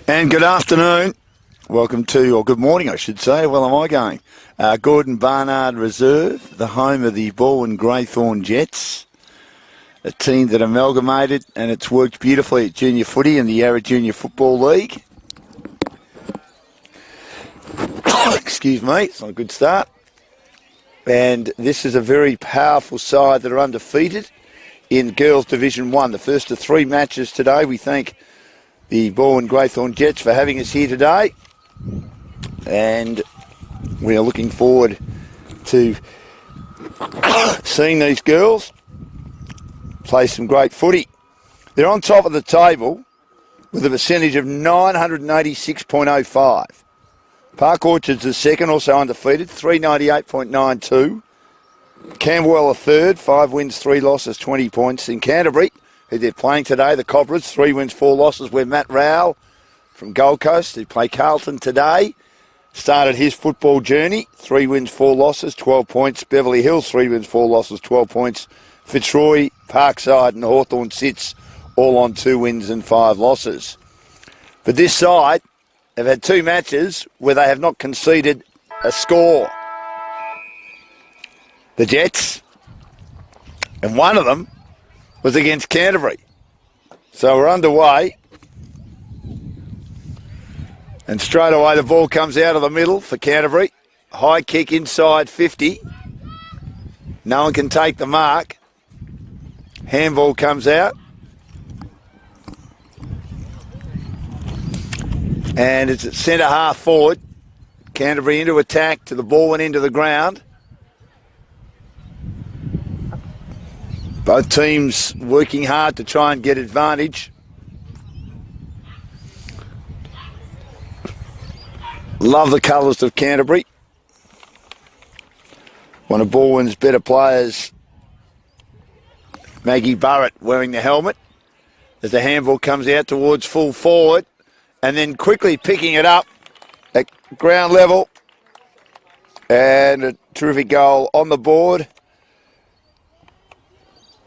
And good afternoon. Welcome to, or good morning, I should say. Well, am I going? Gordon Barnard Reserve, the home of the Balwyn-Greythorn Jets, a team that amalgamated, and it's worked beautifully at junior footy in the Yarra Junior Football League. Excuse me, it's not a good start. And this is a very powerful side that are undefeated in Girls Division 1. The first of 3 matches today. We thank the Balwyn-Greythorn Jets for having us here today. And we are looking forward to seeing these girls play some great footy. They're on top of the table with a percentage of 986.05. Park Orchards is second, also undefeated, 398.92. Camberwell are third, 5 wins, 3 losses, 20 points. In Canterbury, who they're playing today, the Cobras, 3 wins, 4 losses, where Matt Rowell from Gold Coast, who play Carlton today, started his football journey, 3 wins, 4 losses, 12 points. Beverly Hills, 3 wins, 4 losses, 12 points. Fitzroy, Parkside and Hawthorn sits all on 2 wins and 5 losses. But this side have had 2 matches where they have not conceded a score. The Jets, and one of them was against Canterbury. So we're underway. And straight away the ball comes out of the middle for Canterbury. High kick inside 50. No one can take the mark. Handball comes out. And it's at centre half forward. Canterbury into attack to the ball and into the ground. Both teams working hard to try and get advantage. Love the colours of Canterbury. One of Balwyn's better players, Maggie Burrett, wearing the helmet. As the handball comes out towards full forward. And then quickly picking it up at ground level. And a terrific goal on the board.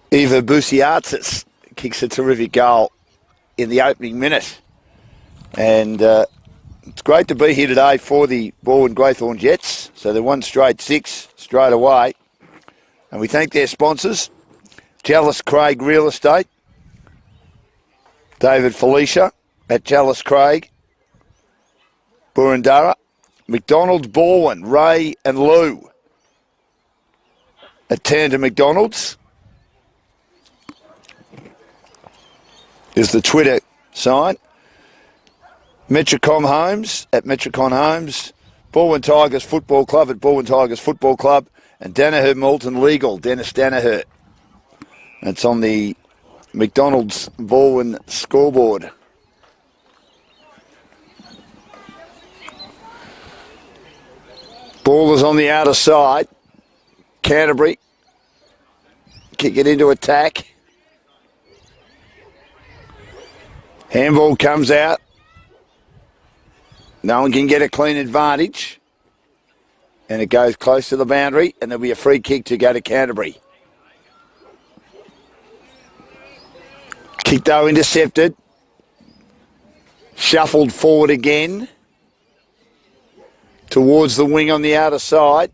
Eva Busiatsis kicks a terrific goal in the opening minute. And it's great to be here today for the Balwyn-Greythorn Jets. So they won straight 6 straight away. And we thank their sponsors, Jallis Craig Real Estate, David Felicia at Jallis Craig, Burundara, McDonald's Balwyn, Ray and Lou at Tandem McDonald's. Is the Twitter sign. Metricom Homes at Metricon Homes. Balwyn Tigers Football Club at Balwyn Tigers Football Club. And Danaher Moulton Legal, Dennis Danaher. That's on the McDonald's Balwyn scoreboard. Ball is on the outer side. Canterbury kick it into attack. Handball comes out. No one can get a clean advantage. And it goes close to the boundary, and there'll be a free kick to go to Canterbury. Kick though intercepted. Shuffled forward again. Towards the wing on the outer side.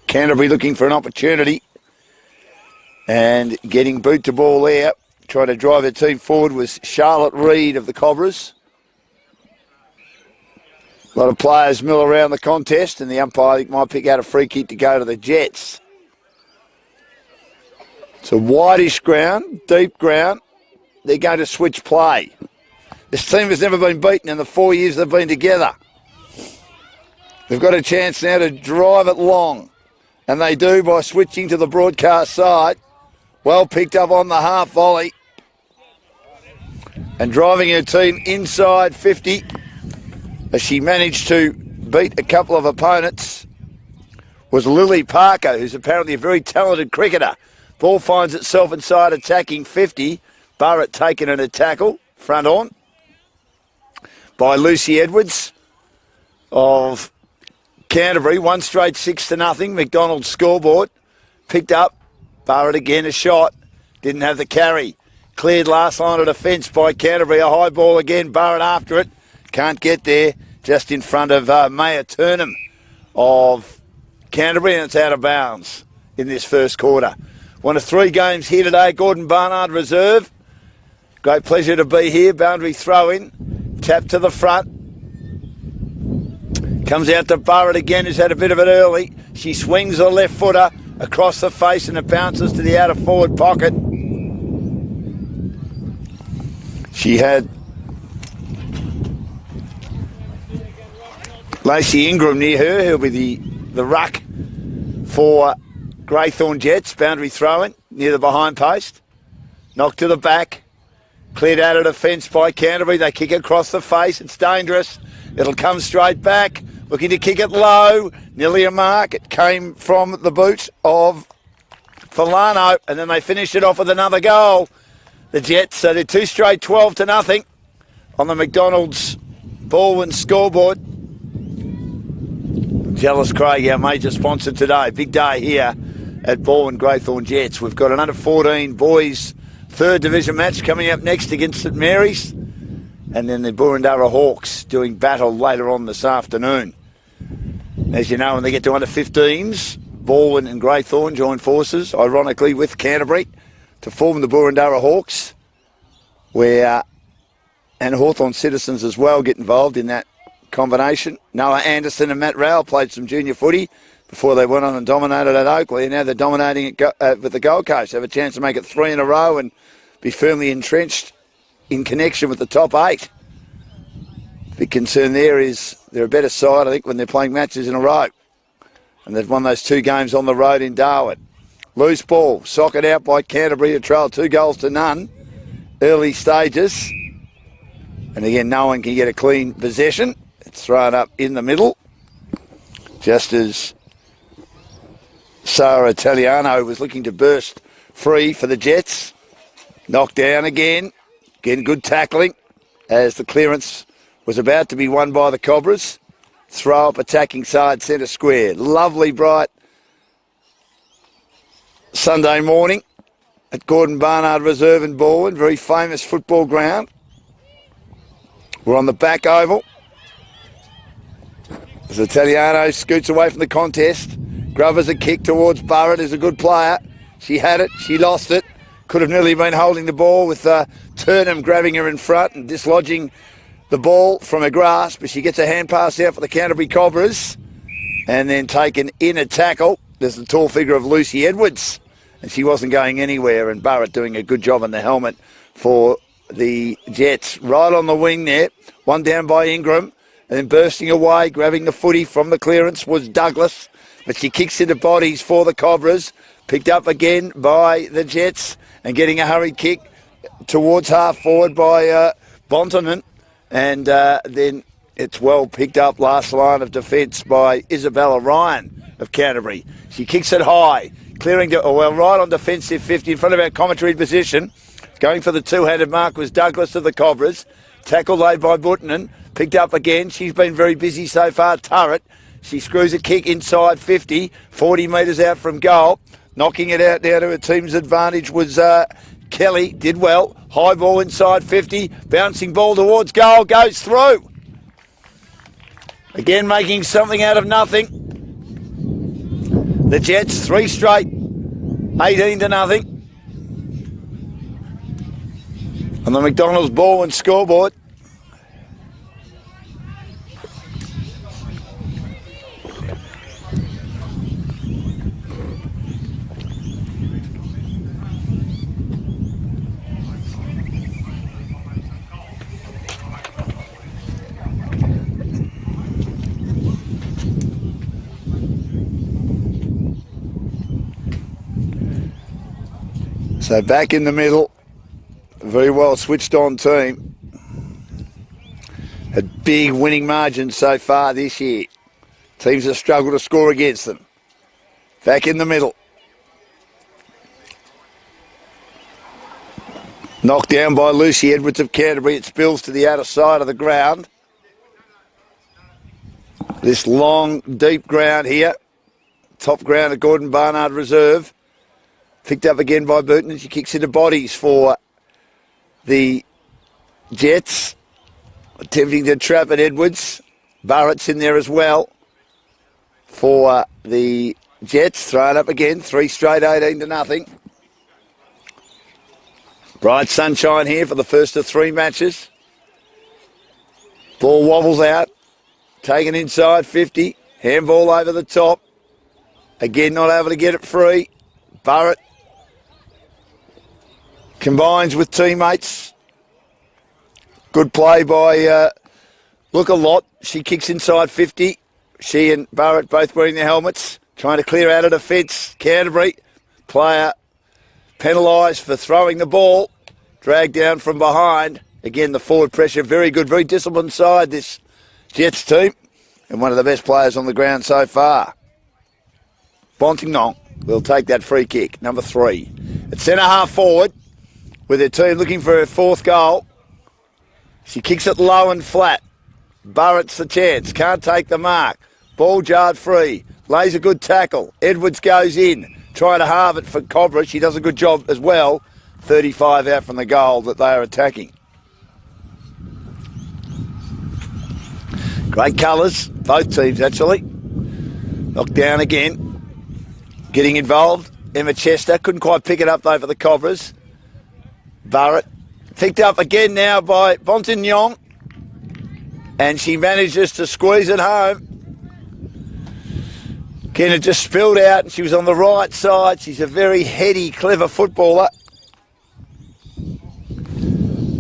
Canterbury looking for an opportunity. And getting boot to ball there. Trying to drive her team forward was Charlotte Reid of the Cobras. A lot of players mill around the contest, and the umpire, I think, might pick out a free kick to go to the Jets. It's a whitish ground, deep ground. They're going to switch play. This team has never been beaten in the 4 years they've been together. They've got a chance now to drive it long, and they do by switching to the broadcast side. Well picked up on the half volley. And driving her team inside 50 as she managed to beat a couple of opponents was Lily Parker, who's apparently a very talented cricketer. Ball finds itself inside attacking 50. Barrett taken in a tackle, front on, by Lucy Edwards of Canterbury. 1 straight 6-0. McDonald's scoreboard. Picked up. Barrett again a shot. Didn't have the carry. Cleared last line of defence by Canterbury. A high ball again. Barrett after it. Can't get there. Just in front of Mayor Turnham of Canterbury, and it's out of bounds in this first quarter. One of 3 games here today. Gordon Barnard reserve. Great pleasure to be here. Boundary throw-in. Tap to the front. Comes out to Barrett again, who's had a bit of it early. She swings her left footer across the face and it bounces to the outer forward pocket. She had Lacey Ingram near her. He'll be the ruck for Greythorn Jets. Boundary throw-in near the behind post. Knocked to the back. Cleared out of defence by Canterbury. They kick across the face. It's dangerous. It'll come straight back. Looking to kick it low. Nearly a mark. It came from the boot of Filano, and then they finished it off with another goal. The Jets, so they're 2 straight 12-0 on the McDonald's Balwyn scoreboard. Jealous Craig, our major sponsor today. Big day here at Balwyn-Greythorn Jets. We've got an under-14 boys 3rd division match coming up next against St Mary's. And then the Boroondara Hawks doing battle later on this afternoon. As you know, when they get to under-15s, Balwyn and Greythorn join forces, ironically, with Canterbury to form the Boroondara Hawks, and Hawthorn Citizens as well get involved in that combination. Noah Anderson and Matt Rowell played some junior footy before they went on and dominated at Oakley, and now they're dominating with the Gold Coast. They have a chance to make it 3 in a row and be firmly entrenched in connection with the top 8. Big concern there is they're a better side, I think, when they're playing matches in a row. And they've won those 2 games on the road in Darwin. Loose ball, socket out by Canterbury to trail 2-0 early stages. And again, no one can get a clean possession. It's thrown up in the middle, just as Sarah Italiano was looking to burst free for the Jets. Knocked down again. Again, good tackling as the clearance was about to be won by the Cobras. Throw up attacking side centre square. Lovely bright Sunday morning at Gordon Barnard Reserve in Balwyn. Very famous football ground. We're on the back oval. As Italiano scoots away from the contest. Grover's a kick towards Barrett, who's a good player. She had it, she lost it. Could have nearly been holding the ball with Turnham grabbing her in front and dislodging the ball from her grasp, but she gets a hand pass out for the Canterbury Cobras and then taken in a tackle. There's the tall figure of Lucy Edwards, and she wasn't going anywhere, and Barrett doing a good job on the helmet for the Jets. Right on the wing there, one down by Ingram, and then bursting away, grabbing the footy from the clearance was Douglas, but she kicks into bodies for the Cobras, picked up again by the Jets, and getting a hurried kick towards half forward by Bontonen. And then it's well picked up last line of defence by Isabella Ryan of Canterbury. She kicks it high, clearing right on defensive 50 in front of our commentary position. Going for the 2-handed mark was Douglas of the Cobras. Tackle laid by Buttonen. Picked up again. She's been very busy so far. Turret. She screws a kick inside 50, 40 metres out from goal. Knocking it out now to her team's advantage was Kelly. Did well. High ball inside 50. Bouncing ball towards goal. Goes through. Again making something out of nothing. The Jets 3 straight. 18-0. On the McDonald's Balwyn scoreboard. So back in the middle, a very well switched on team. Had big winning margins so far this year. Teams have struggled to score against them. Back in the middle. Knocked down by Lucy Edwards of Canterbury. It spills to the outer side of the ground. This long, deep ground here. Top ground at Gordon Barnard Reserve. Picked up again by Booton, and she kicks into bodies for the Jets. Attempting to trap at Edwards. Barrett's in there as well for the Jets. Thrown up again. 3 straight, 18-0. Bright sunshine here for the first of 3 matches. Ball wobbles out. Taken inside 50. Handball over the top. Again, not able to get it free. Barrett combines with teammates. Good play by Look-a-Lot. She kicks inside 50. She and Barrett both wearing their helmets. Trying to clear out of defence. Canterbury player penalised for throwing the ball. Dragged down from behind. Again, the forward pressure, very good, very disciplined side, this Jets team. And one of the best players on the ground so far. Bontignon will take that free kick, number 3. At centre-half forward, with her team looking for her 4th goal. She kicks it low and flat. Barrett's the chance, can't take the mark. Ball jarred free, lays a good tackle. Edwards goes in, trying to halve it for Cobras. She does a good job as well. 35 out from the goal that they are attacking. Great colours, both teams actually. Knocked down again. Getting involved. Emma Chester couldn't quite pick it up though for the Cobras. Barrett picked up again now by Bontignon. And she manages to squeeze it home. Again, it just spilled out and she was on the right side. She's a very heady, clever footballer.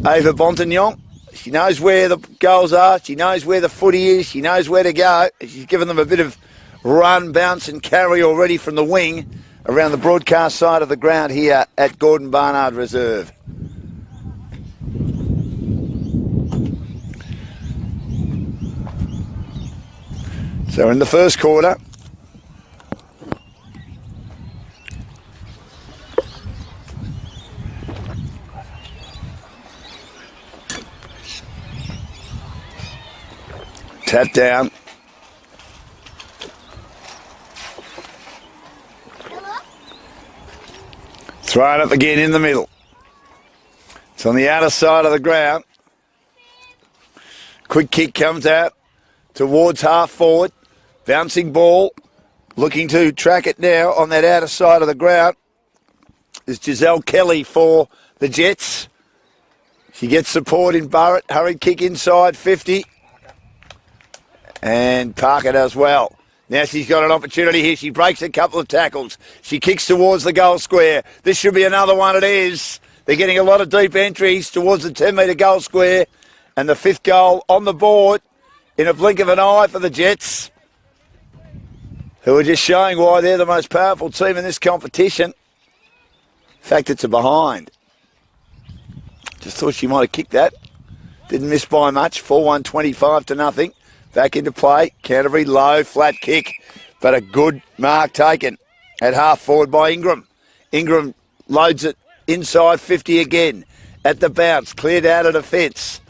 Ava Bontignon. She knows where the goals are. She knows where the footy is. She knows where to go. She's given them a bit of run, bounce and carry already from the wing around the broadcast side of the ground here at Gordon Barnard Reserve. So in the first quarter, tap down. Throw it up again in the middle. It's on the outer side of the ground. Quick kick comes out towards half forward. Bouncing ball. Looking to track it now on that outer side of the ground is Giselle Kelly for the Jets. She gets support in Barrett. Hurried kick inside 50. And Parker does well. Now she's got an opportunity here. She breaks a couple of tackles. She kicks towards the goal square. This should be another one. It is. They're getting a lot of deep entries towards the 10-metre goal square. And the 5th goal on the board in a blink of an eye for the Jets, who are just showing why they're the most powerful team in this competition. In fact, it's a behind. Just thought she might have kicked that. Didn't miss by much. 4-1, 25-0. Back into play. Canterbury low, flat kick. But a good mark taken at half forward by Ingram. Ingram loads it inside 50 again. At the bounce. Cleared out of defence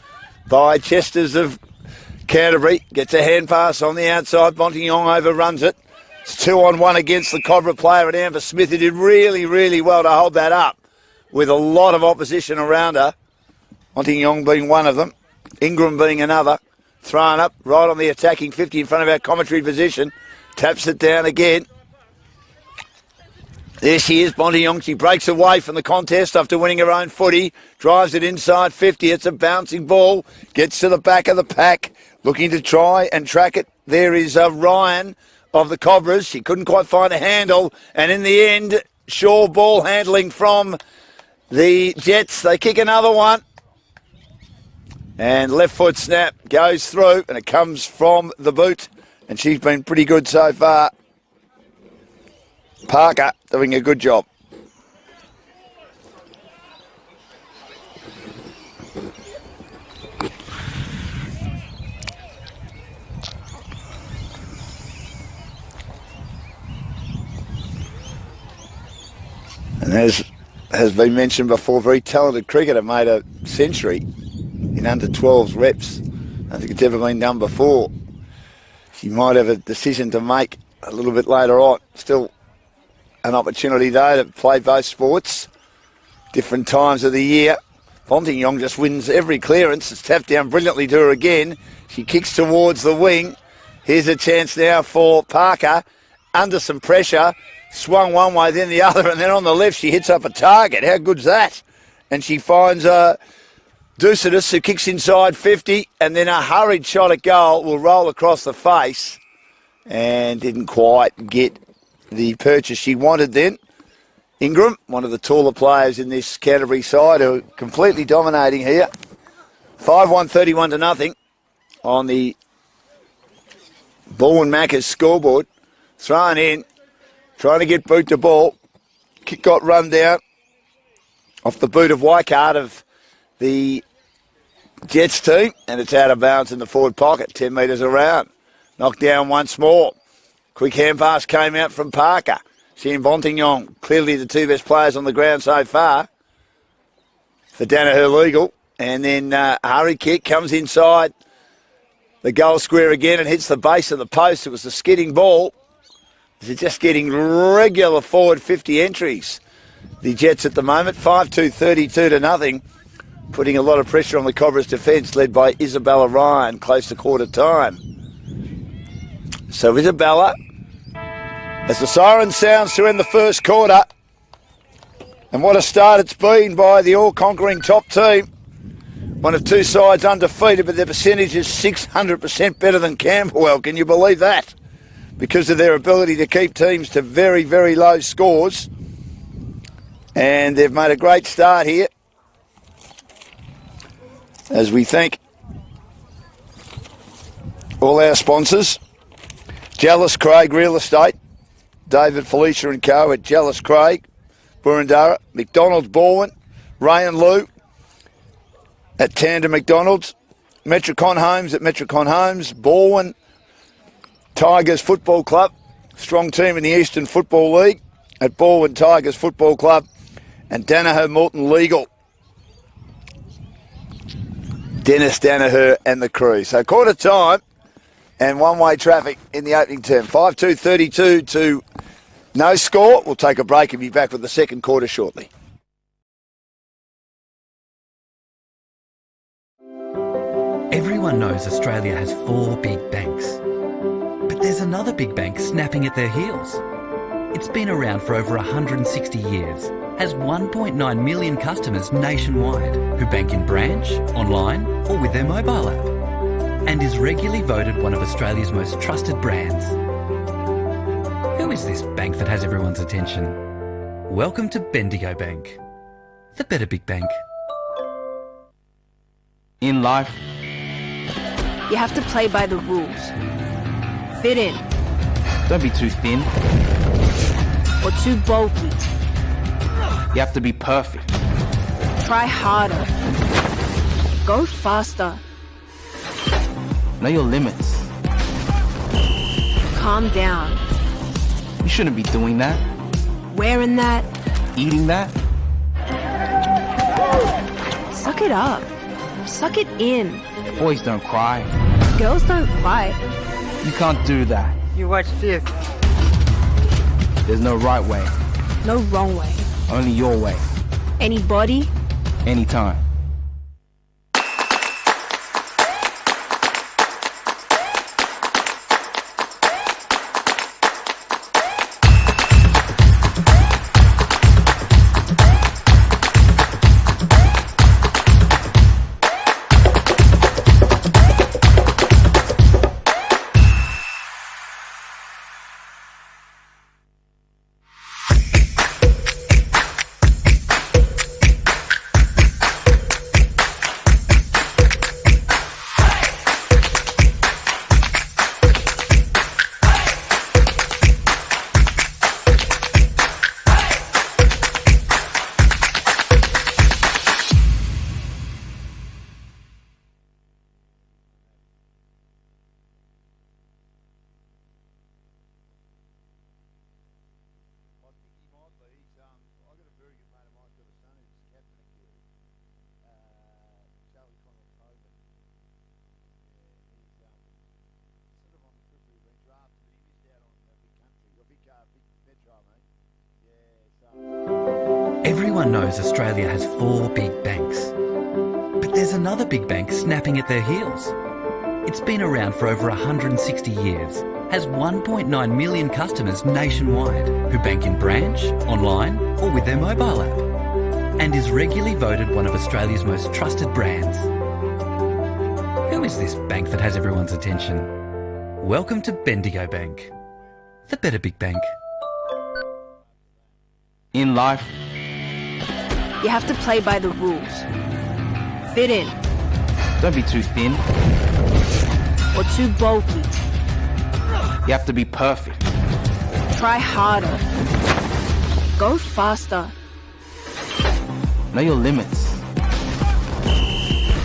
by Chesters of Canterbury. Gets a hand pass on the outside. Bontignon overruns it. It's 2-on-1 against the Cobra player at Amber Smith, who did really, really well to hold that up with a lot of opposition around her. Bontignon being one of them. Ingram being another. Thrown up right on the attacking 50 in front of our commentary position. Taps it down again. There she is, Bontignon. She breaks away from the contest after winning her own footy. Drives it inside 50. It's a bouncing ball. Gets to the back of the pack. Looking to try and track it. There is Ryan of the Cobras. She couldn't quite find a handle. And in the end, Shaw ball handling from the Jets. They kick another one. And left foot snap goes through, and it comes from the boot. And she's been pretty good so far. Parker doing a good job. And as has been mentioned before, very talented cricketer, made a century in under 12s reps. I don't think it's ever been done before. She might have a decision to make a little bit later on. Still an opportunity though to play both sports, different times of the year. Fontignon just wins every clearance. It's tapped down brilliantly to her again. She kicks towards the wing. Here's a chance now for Parker. Under some pressure. Swung one way, then the other, and then on the left she hits up a target. How good's that? And she finds Ducidus, who kicks inside 50, and then a hurried shot at goal will roll across the face and didn't quite get the purchase she wanted then. Ingram, one of the taller players in this Canterbury side, who are completely dominating here. 5-1, 31-0 on the Balwyn-Macca's scoreboard. Thrown in, trying to get boot to ball. Kick got run down off the boot of Weikart of the Jets team, and it's out of bounds in the forward pocket, 10 metres around. Knocked down once more. Quick hand pass came out from Parker. She and Fontignon, clearly the two best players on the ground so far for Danaher Legal. And then a hurry kick comes inside the goal square again and hits the base of the post. It was a skidding ball. They're just getting regular forward 50 entries. The Jets at the moment, 5-2, 32-0, putting a lot of pressure on the Cobras defence, led by Isabella Ryan, close to quarter time. So Isabella, as the siren sounds to end the first quarter, and what a start it's been by the all-conquering top team. One of two sides undefeated, but their percentage is 600% better than Camberwell. Can you believe that? Because of their ability to keep teams to very, very low scores. And they've made a great start here, as we thank all our sponsors. Jealous Craig Real Estate, David, Felicia and Co at Jealous Craig, Burundara, McDonald's Balwyn, Ray and Lou at Tandem McDonald's, Metricon Homes at Metricon Homes, Balwyn Tigers Football Club, strong team in the Eastern Football League at Balwyn Tigers Football Club, and Danaher Morton Legal. Dennis Danaher and the crew. So quarter time and one-way traffic in the opening term. 5-2, 32 to no score. We'll take a break and be back with the second quarter shortly. Everyone knows Australia has 4 big banks. But there's another big bank snapping at their heels. It's been around for over 160 years, has 1.9 million customers nationwide who bank in branch, online or with their mobile app, and is regularly voted one of Australia's most trusted brands. Who is this bank that has everyone's attention? Welcome to Bendigo Bank, the better big bank. In life, you have to play by the rules. Fit in. don't be too thin. Or too bulky. You have to be perfect. Try harder. Go faster. Know your limits. Calm down. You shouldn't be doing that. Wearing that. Eating that. Suck it up. Suck it in. Boys don't cry. Girls don't fight. You can't do that. You watch this. There's no right way. No wrong way. Only your way. Anybody. Anytime. Everyone knows Australia has 4 big banks. there's another big bank snapping at their heels. It's been around for over 160 years, has 1.9 million customers nationwide who bank in branch, online or with their mobile app, and is regularly voted one of Australia's most trusted brands. Who is this bank that has everyone's attention? Welcome to Bendigo Bank, the better big bank. In life, You have to play by the rules. Fit in, don't be too thin. or too bulky. You have to be perfect. Try harder. Go faster. Know your limits.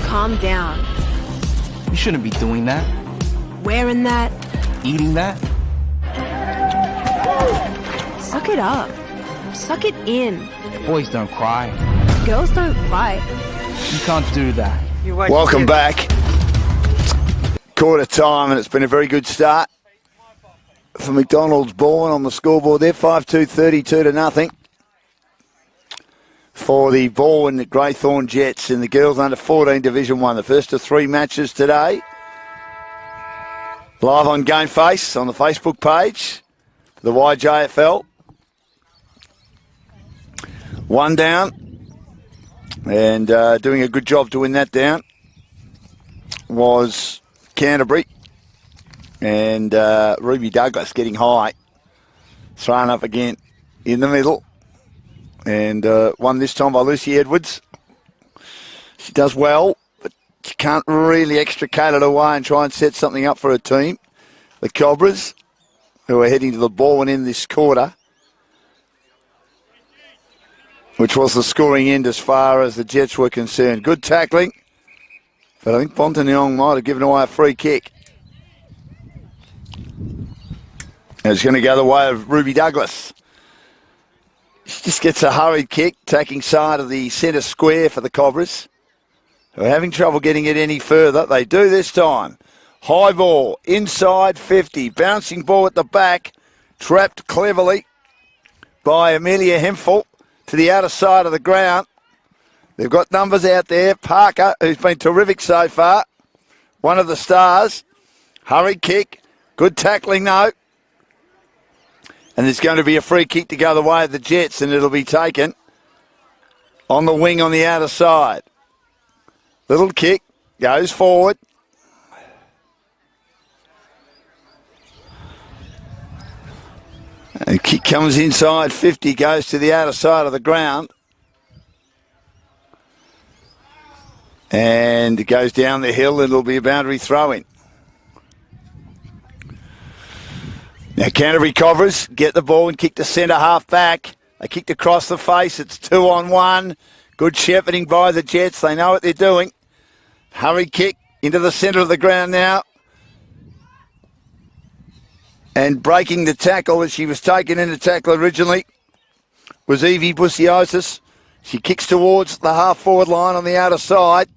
Calm down. You shouldn't be doing that. Wearing that. Eating that. Suck it up. Suck it in. Boys don't cry. Girls don't fight. You can't do that. Welcome back. Quarter time, and it's been a very good start for McDonald's Balwyn on the scoreboard there. 5-2, 32-0 for the Balwyn-Greythorn Jets in the girls under 14 Division 1. The first of three matches today. Live on Game Face on the Facebook page, the YJFL. One down, and doing a good job to win that down was Canterbury, and Ruby Douglas getting high, thrown up again in the middle, and won this time by Lucy Edwards. She does well, but she can't really extricate it away and try and set something up for her team. The Cobras, who are heading to the Balwyn in this quarter, which was the scoring end as far as the Jets were concerned. Good tackling, but I think Pontignon might have given away a free kick. And it's going to go the way of Ruby Douglas. She just gets a hurried kick, taking side of the centre square for the Cobras, who are having trouble getting it any further. They do this time. High ball, inside 50, bouncing ball at the back, trapped cleverly by Amelia Hemphill to the outer side of the ground. They've got numbers out there. Parker, who's been terrific so far, one of the stars. Hurried kick, good tackling though. And there's going to be a free kick to go the way of the Jets, and it'll be taken on the wing on the outer side. Little kick, goes forward. And kick comes inside 50, goes to the outer side of the ground. And it goes down the hill, and it'll be a boundary throw-in. Now Canterbury Cobras get the ball and kick to centre half back. They kicked across the face. It's 2-on-1. Good shepherding by the Jets. They know what they're doing. Hurry kick into the centre of the ground now. And breaking the tackle as she was taken into tackle originally was Evie Busiosis. She kicks towards the half-forward line on the outer side.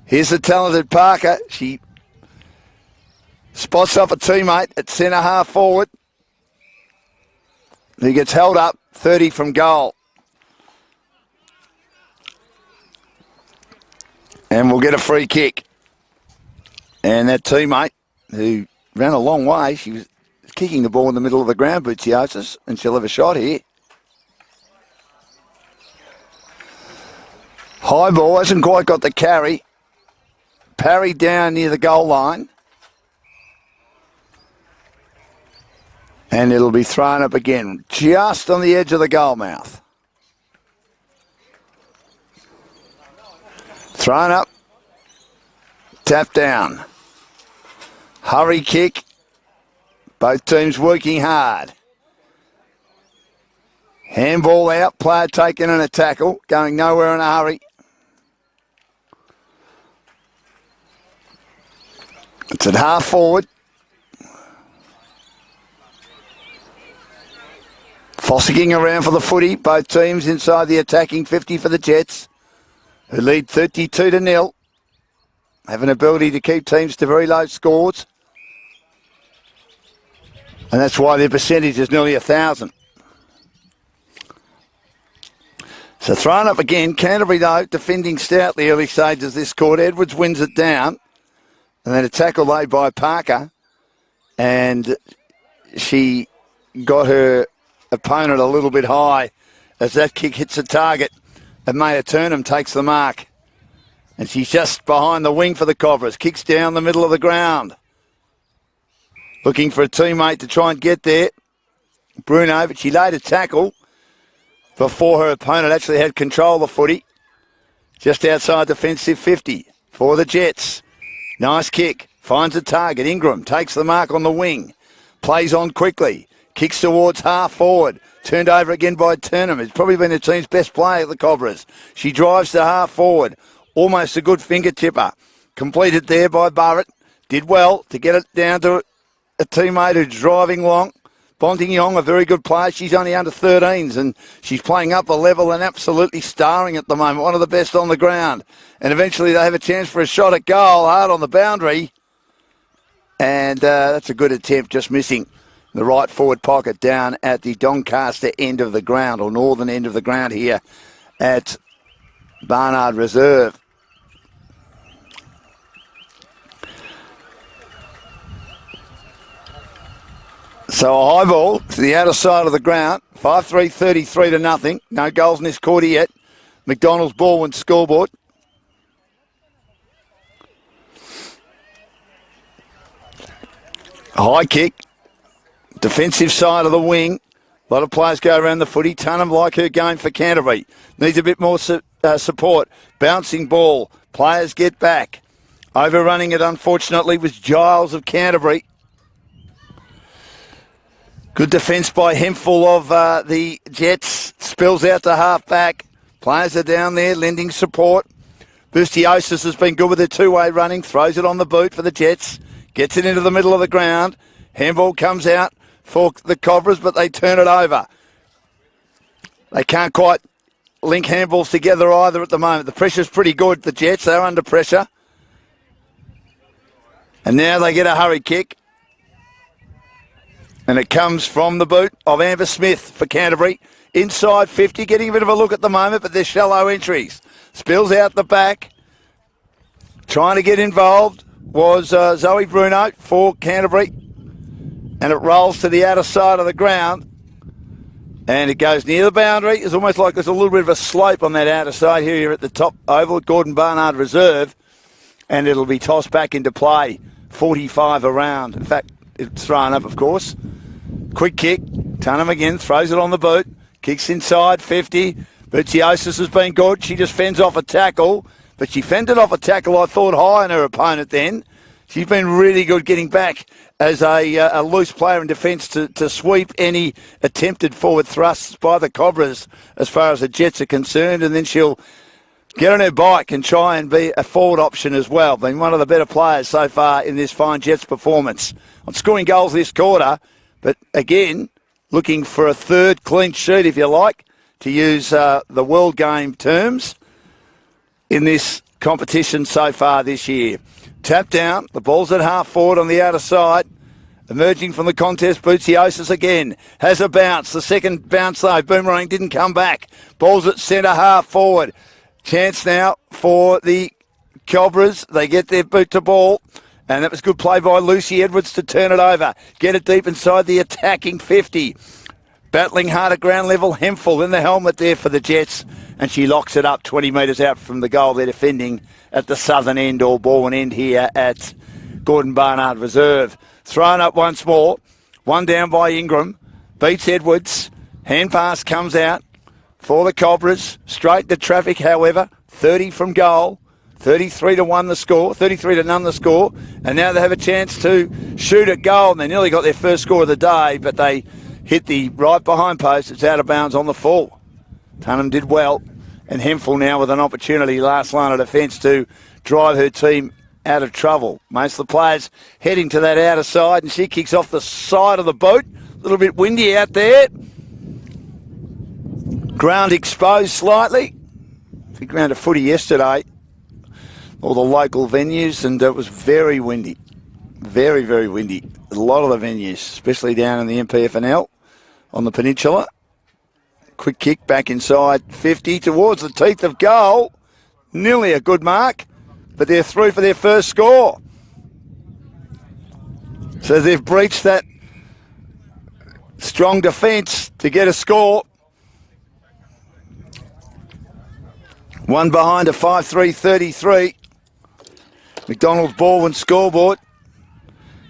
Here's the talented Parker. She spots up a teammate at centre half forward. He gets held up 30 from goal. And we'll get a free kick. And that teammate, who ran a long way, she was kicking the ball in the middle of the ground, Busiosis, and she'll have a shot here. High ball, hasn't quite got the carry. Parry down near the goal line. And it'll be thrown up again, just on the edge of the goal mouth. Thrown up. Tap down. Hurry kick. Both teams working hard. Handball out. Player taken in a tackle. Going nowhere in a hurry. It's at half forward. Fossicking around for the footy. Both teams inside the attacking 50 for the Jets, who lead 32-0. Have an ability to keep teams to very low scores. And that's why their percentage is nearly 1,000. So thrown up again. Canterbury, though, defending stoutly early stages this quarter. Edwards wins it down. And then a tackle laid by Parker. And she got her opponent a little bit high as that kick hits the target. And Maya Turnham takes the mark. And she's just behind the wing for the Cobras. Kicks down the middle of the ground. Looking for a teammate to try and get there. Bruno, but she laid a tackle before her opponent actually had control of the footy. Just outside defensive 50 for the Jets. Nice kick. Finds a target. Ingram takes the mark on the wing. Plays on quickly. Kicks towards half forward. Turned over again by Turnham. It's probably been the team's best player, the Cobras. She drives to half forward. Almost a good fingertipper. Completed there by Burrett. Did well to get it down to a teammate who's driving long. Bonting Yong, a very good player. She's only under 13s and she's playing up the level and absolutely starring at the moment. One of the best on the ground. And eventually they have a chance for a shot at goal. Hard on the boundary. And that's a good attempt, just missing the right forward pocket down at the Doncaster end of the ground, or northern end of the ground here at Barnard Reserve. So a high ball to the outer side of the ground. 5-3, 33 to nothing. No goals in this quarter yet. McDonald's Balwyn scoreboard. A high kick. Defensive side of the wing. A lot of players go around the footy. Tunham like her game for Canterbury. Needs a bit more support. Bouncing ball. Players get back. Overrunning it, unfortunately, was Giles of Canterbury. Good defence by Hemphill of the Jets. Spills out to half-back. Players are down there lending support. Bustiosis has been good with her two-way running. Throws it on the boot for the Jets. Gets it into the middle of the ground. Handball comes out for the Cobras, but they turn it over. They can't quite link handballs together either at the moment. The pressure's pretty good, the Jets. They're under pressure. And now they get a hurry kick. And it comes from the boot of Amber Smith for Canterbury. Inside 50, getting a bit of a look at the moment, but they're shallow entries. Spills out the back. Trying to get involved was Zoe Bruno for Canterbury. And it rolls to the outer side of the ground. And it goes near the boundary. It's almost like there's a little bit of a slope on that outer side here at the top oval at Gordon Barnard Reserve. And it'll be tossed back into play. 45 around. In fact, it's thrown up, of course. Quick kick. Tunham again, throws it on the boot. Kicks inside, 50. Butsiosis has been good. She just fends off a tackle. But she fended off a tackle, I thought, high on her opponent then. She's been really good getting back as a loose player in defence to sweep any attempted forward thrusts by the Cobras as far as the Jets are concerned. And then she'll get on her bike and try and be a forward option as well. Been one of the better players so far in this fine Jets performance. On scoring goals this quarter, but again, looking for a third clean sheet, if you like, to use the world game terms in this competition so far this year. Tap down, the ball's at half forward on the outer side. Emerging from the contest, Butsiosis again has a bounce. The second bounce though, Boomerang didn't come back. Ball's at centre half forward. Chance now for the Cobras. They get their boot to ball. And that was good play by Lucy Edwards to turn it over. Get it deep inside the attacking 50. Battling hard at ground level, Hemphill in the helmet there for the Jets. And she locks it up 20 metres out from the goal. They're defending at the southern end or Balwyn end here at Gordon Barnard Reserve. Thrown up once more. One down by Ingram. Beats Edwards. Hand pass comes out for the Cobras. Straight to traffic, however. 30 from goal. 33 to 1 the score. 33 to none the score. And now they have a chance to shoot at goal. And they nearly got their first score of the day, but they hit the right behind post. It's out of bounds on the full. Tunham did well. And Hemphill now with an opportunity, last line of defence, to drive her team out of trouble. Most of the players heading to that outer side, and she kicks off the side of the boat. A little bit windy out there. Ground exposed slightly. Big round of footy yesterday. All the local venues, and it was very windy. Very, very windy. A lot of the venues, especially down in the MPFNL on the peninsula. Quick kick back inside 50 towards the teeth of goal. Nearly a good mark, but they're through for their first score. So they've breached that strong defence to get a score. One behind a 5-3-33. McDonald's Balwyn scoreboard.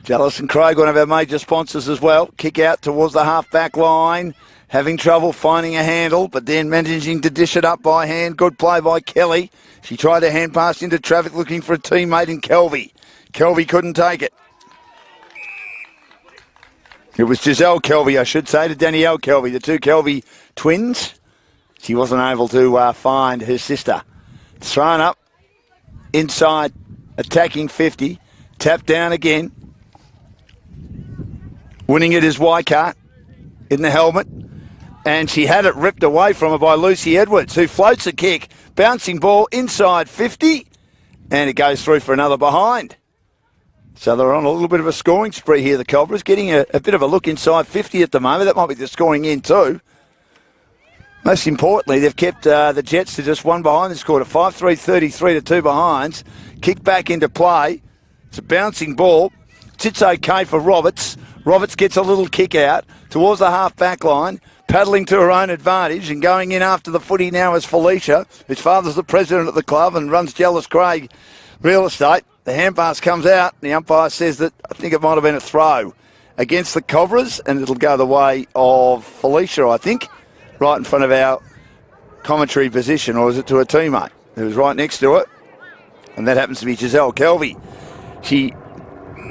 Jallis and Craig, one of our major sponsors as well. Kick out towards the half-back line. Having trouble finding a handle, but then managing to dish it up by hand. Good play by Kelly. She tried to hand pass into traffic looking for a teammate in Kelvy. Kelvy couldn't take it. It was Giselle Kelvy, I should say, to Danielle Kelvy, the two Kelvy twins. She wasn't able to find her sister. It's thrown up inside, attacking 50. Tapped down again. Winning it is Wycart in the helmet. And she had it ripped away from her by Lucy Edwards, who floats a kick. Bouncing ball inside 50. And it goes through for another behind. So they're on a little bit of a scoring spree here, the Cobras. Getting a bit of a look inside 50 at the moment. That might be the scoring in too. Most importantly, they've kept the Jets to just one behind. They scored a 5-3-33 to two behinds. Kick back into play. It's a bouncing ball. Sits okay for Roberts. Roberts gets a little kick out towards the half-back line, paddling to her own advantage, and going in after the footy now is Felicia, whose father's the president of the club and runs Jallis Craig Real Estate. The hand pass comes out. The umpire says that I think it might have been a throw against the Cobras, and it'll go the way of Felicia, I think, right in front of our commentary position, or is it to a teammate who was right next to it? And that happens to be Giselle Kelvy. She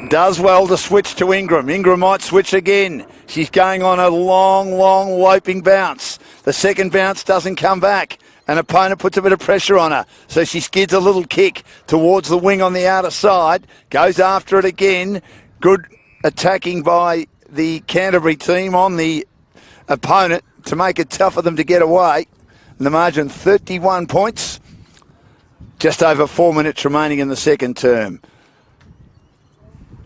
does well to switch to Ingram. Ingram might switch again. She's going on a long, long loping bounce. The second bounce doesn't come back. An opponent puts a bit of pressure on her. So she skids a little kick towards the wing on the outer side. Goes after it again. Good attacking by the Canterbury team on the opponent to make it tough for them to get away. And the margin 31 points. Just over 4 minutes remaining in the second term.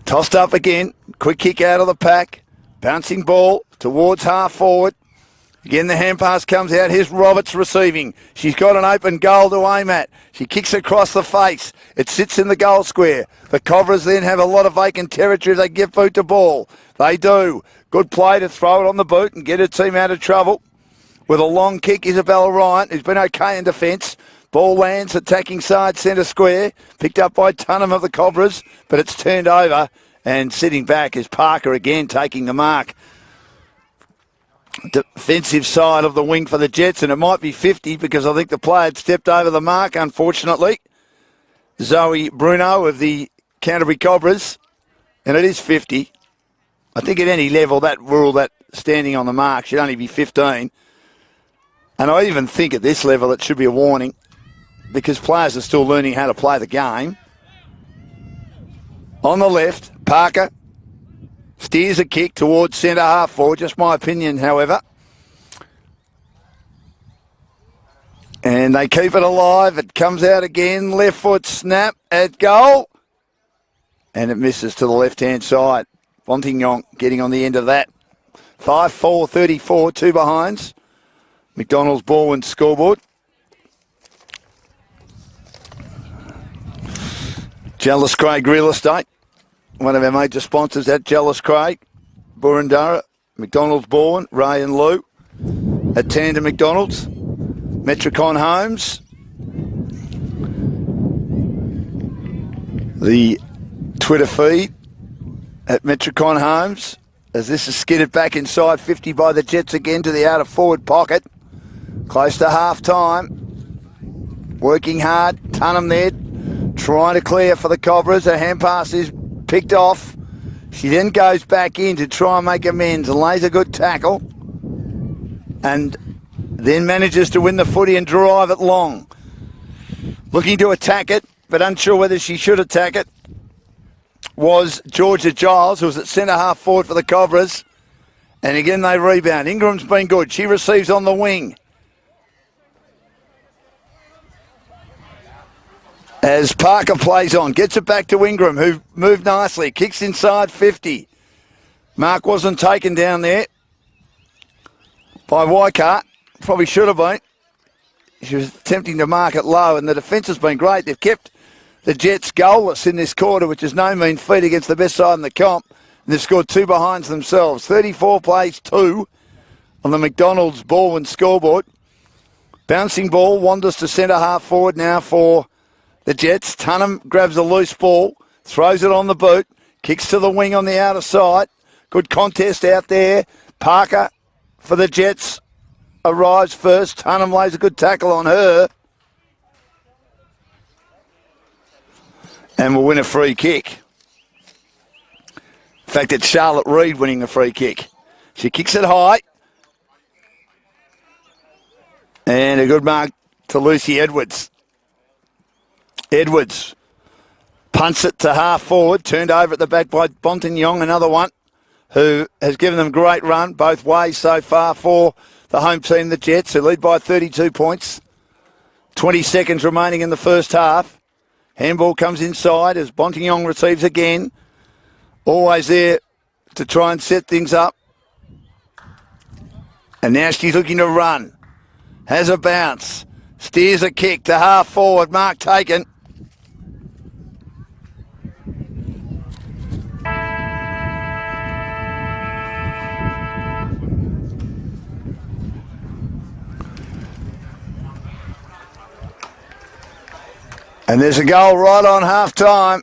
Tossed up again. Quick kick out of the pack. Bouncing ball towards half forward. Again, the hand pass comes out. Here's Roberts receiving. She's got an open goal to aim at. She kicks across the face. It sits in the goal square. The Cobras then have a lot of vacant territory. They give boot to ball. They do. Good play to throw it on the boot and get her team out of trouble. With a long kick, Isabella Ryan, who's been okay in defence. Ball lands, attacking side centre square. Picked up by Tunham of the Cobras, but it's turned over. And sitting back is Parker again, taking the mark. Defensive side of the wing for the Jets, and it might be 50 because I think the player had stepped over the mark, unfortunately. Zoe Bruno of the Canterbury Cobras, and it is 50. I think at any level that rule, that standing on the mark, should only be 15. And I even think at this level it should be a warning because players are still learning how to play the game. On the left, Parker steers a kick towards centre half forward, just my opinion, however. And they keep it alive. It comes out again. Left foot snap at goal. And it misses to the left-hand side. Fontignon getting on the end of that. 5-4-34, two behinds. McDonald's Balwyn scoreboard. Jallis Craig Real Estate, one of our major sponsors at Jallis Craig, Burundara, McDonald's Balwyn, Ray and Lou, at Tandem McDonald's, Metricon Homes, the Twitter feed at Metricon Homes, as this is skidded back inside 50 by the Jets again to the outer forward pocket, close to half time, working hard, Tunham there, trying to clear for the Cobras. Her hand pass is picked off. She then goes back in to try and make amends and lays a good tackle. And then manages to win the footy and drive it long. Looking to attack it, but unsure whether she should attack it, was Georgia Giles, who was at centre half forward for the Cobras. And again they rebound. Ingram's been good. She receives on the wing. As Parker plays on, gets it back to Ingram, who moved nicely, kicks inside 50. Mark wasn't taken down there by Wycart. probably should have been. She was attempting to mark it low, and the defence has been great. They've kept the Jets goalless in this quarter, which is no mean feat against the best side in the comp. And they've scored 2 behinds themselves. 34 plays 2 on the McDonald's Balwyn scoreboard. Bouncing ball wanders to centre half forward now for the Jets. Tunham grabs a loose ball, throws it on the boot, kicks to the wing on the outer side. Good contest out there. Parker for the Jets arrives first. Tunham lays a good tackle on her. And will win a free kick. In fact, it's Charlotte Reid winning the free kick. She kicks it high. And a good mark to Lucy Edwards. Edwards punts it to half forward, turned over at the back by Bontignon, another one, who has given them a great run both ways so far for the home team, the Jets, who lead by 32 points. 20 seconds remaining in the first half. Handball comes inside as Bontignon receives again. Always there to try and set things up. And now she's looking to run. Has a bounce. Steers a kick to half forward. Mark taken. And there's a goal right on half-time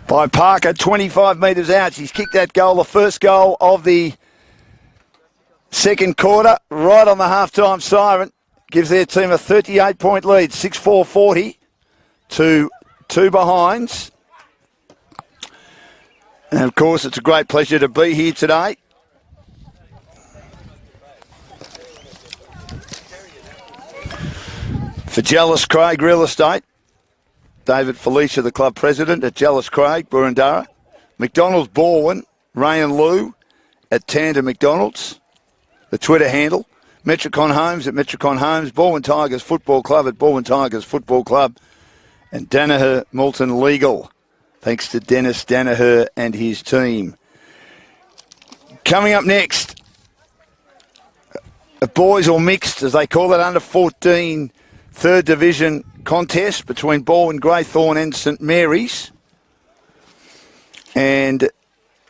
by Parker, 25 metres out. She's kicked that goal, the first goal of the second quarter, right on the half-time siren. Gives their team a 38-point lead, 6-4-40 to 2 behinds. And, of course, it's a great pleasure to be here today. For Jealous Craig Real Estate, David Felicia, the club president at Jealous Craig, Burundara. McDonald's Balwyn, Ray and Lou at Tanda McDonald's. The Twitter handle. Metricon Homes at Metricon Homes. Balwyn Tigers Football Club at Balwyn Tigers Football Club. And Danaher Moulton Legal. Thanks to Dennis Danaher and his team. Coming up next, a boys or mixed, as they call it, under 14 third division contest between Balwyn-Greythorn and St Mary's. And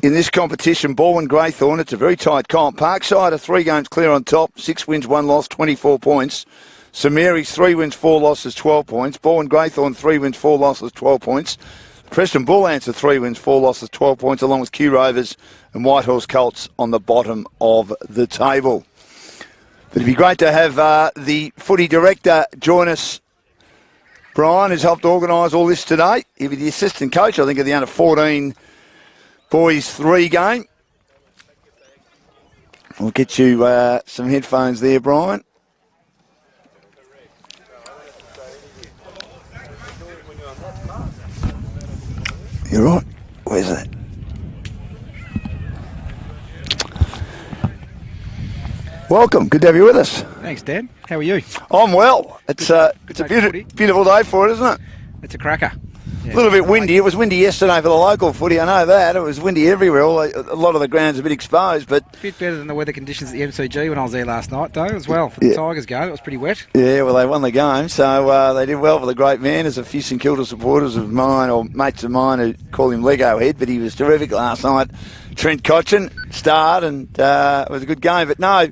in this competition, Balwyn-Greythorn, it's a very tight comp. Parkside are 3 games clear on top, 6 wins, 1 loss, 24 points. St Mary's 3 wins, 4 losses, 12 points. Balwyn-Greythorn 3 wins, 4 losses, 12 points. Preston Bull Ants are 3 wins, 4 losses, 12 points, along with Q Rovers and Whitehorse Colts on the bottom of the table. But it'd be great to have the footy director join us. Brian has helped organise all this today. He'll be the assistant coach, I think, of the under 14 boys 3 game. We'll get you some headphones there, Brian. You're right. Where's that? Welcome. Good to have you with us. Thanks, Dan. How are you? I'm well. It's a beautiful day for it, isn't it? It's a cracker. Yeah, A little bit windy. It was windy yesterday for the local footy. I know that. It was windy everywhere. A lot of the ground's a bit exposed, but a bit better than the weather conditions at the MCG when I was there last night, though, as well. For the Tigers game, it was pretty wet. Yeah, well, they won the game, so they did well for the great man. There's a few St Kilda supporters of mine, or mates of mine, who call him Lego Head, but he was terrific last night. Trent Cochin starred, and it was a good game. But no,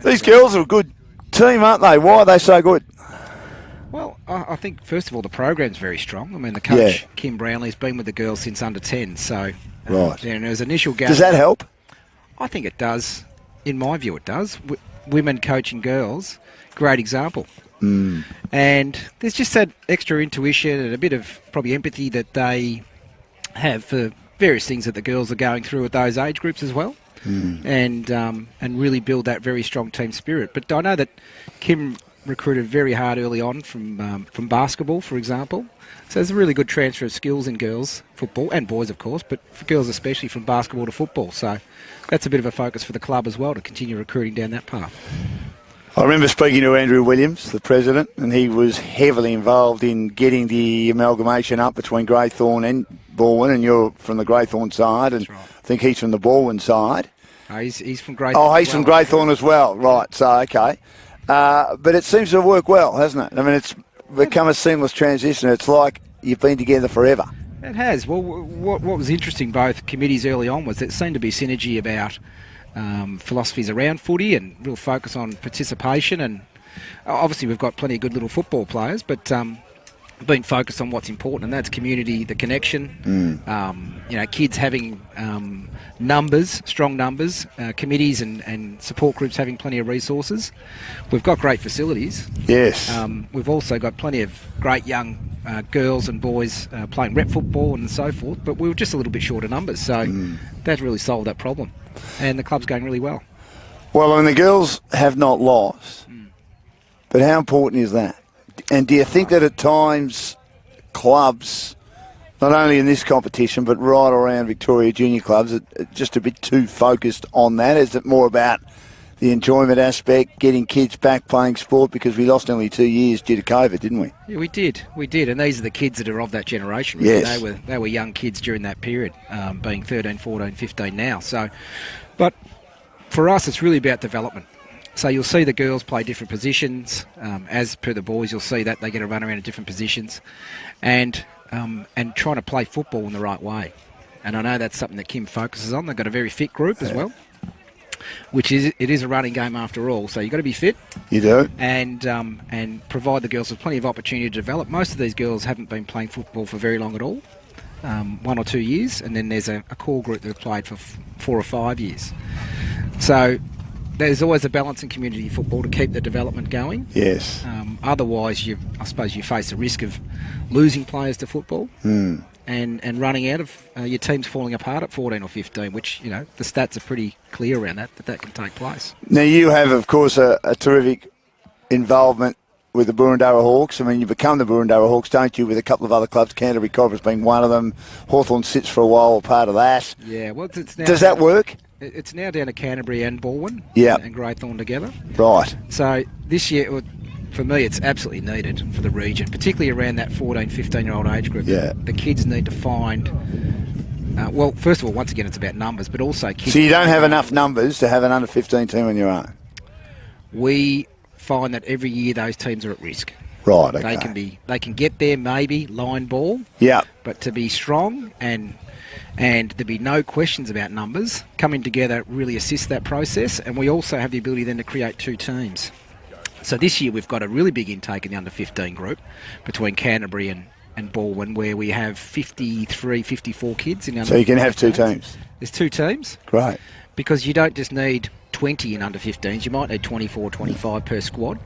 these girls are a good team, aren't they? Why are they so good? Well, I think, first of all, the program's very strong. I mean, the coach, Kim Brownlee's been with the girls since under 10, so... Right. Yeah, and there's initial gap. Does that help? I think it does. In my view, it does. Women coaching girls, great example. Mm. And there's just that extra intuition and a bit of probably empathy that they have for various things that the girls are going through at those age groups as well. And really build that very strong team spirit. But I know that Kim recruited very hard early on from basketball, for example. So there's a really good transfer of skills in girls football, and boys, of course, but for girls especially, from basketball to football. So that's a bit of a focus for the club as well, to continue recruiting down that path. I remember speaking to Andrew Williams, the president, and he was heavily involved in getting the amalgamation up between Greythorn and Balwyn, and you're from the Greythorn side, and That's right. I think he's from the Balwyn side. He's from Greythorn. Oh, he's from Greythorn as well. Right, so, okay. But it seems to work well, hasn't it? I mean, it's become a seamless transition. It's like you've been together forever. It has. Well, what was interesting, both committees early on, was there seemed to be synergy about philosophies around footy and real focus on participation. And obviously we've got plenty of good little football players, but been focused on what's important, and that's community, the connection. Kids having numbers, strong numbers, committees and support groups having plenty of resources. We've got great facilities. Yes. We've also got plenty of great young girls and boys playing rep football and so forth, but we were just a little bit short of numbers, so that really solved that problem. And the club's going really well. Well, I mean, the girls have not lost, but how important is that? And do you think that at times clubs, not only in this competition but right around Victoria junior clubs, are just a bit too focused on that? Is it more about the enjoyment aspect, getting kids back playing sport, because we lost only 2 years due to COVID, didn't we? Yeah, we did, and these are the kids that are of that generation. Yes. They were young kids during that period, being 13, 14, 15 now. So, but for us, it's really about development. So you'll see the girls play different positions. As per the boys, you'll see that they get a run around in different positions, and trying to play football in the right way. And I know that's something that Kim focuses on. They've got a very fit group as well, which it is a running game after all. So you've got to be fit. You do. And provide the girls with plenty of opportunity to develop. Most of these girls haven't been playing football for very long at all, 1 or 2 years, and then there's a core group that have played for 4 or 5 years. So there's always a balance in community football to keep the development going. Yes. Otherwise, I suppose you face the risk of losing players to football and running out of your teams falling apart at 14 or 15, which, the stats are pretty clear around that can take place. Now, you have, of course, a terrific involvement with the Burundara Hawks. I mean, you become the Burundara Hawks, don't you, with a couple of other clubs, Canterbury Cobras being one of them. Hawthorn sits for a while, part of that. Yeah, well, it's now... Does that work? It's now down to Canterbury and Balwyn and Greythorn together. Right. So this year, for me, it's absolutely needed for the region, particularly around that 14, 15-year-old age group. Yeah. The kids need to find... well, first of all, once again, it's about numbers, but also kids... So you don't have enough numbers to have an under-15 team on your own? We find that every year those teams are at risk. Right, okay. They can get there, maybe, line ball. Yeah. But to be strong and there be no questions about numbers, coming together really assists that process. And we also have the ability then to create 2 teams. So this year we've got a really big intake in the under-15 group between Canterbury and Balwyn, where we have 53, 54 kids in under-15. So you can have 2 teams? There's 2 teams. Great. Because you don't just need 20 in under-15s, you might need 24, 25 per squad.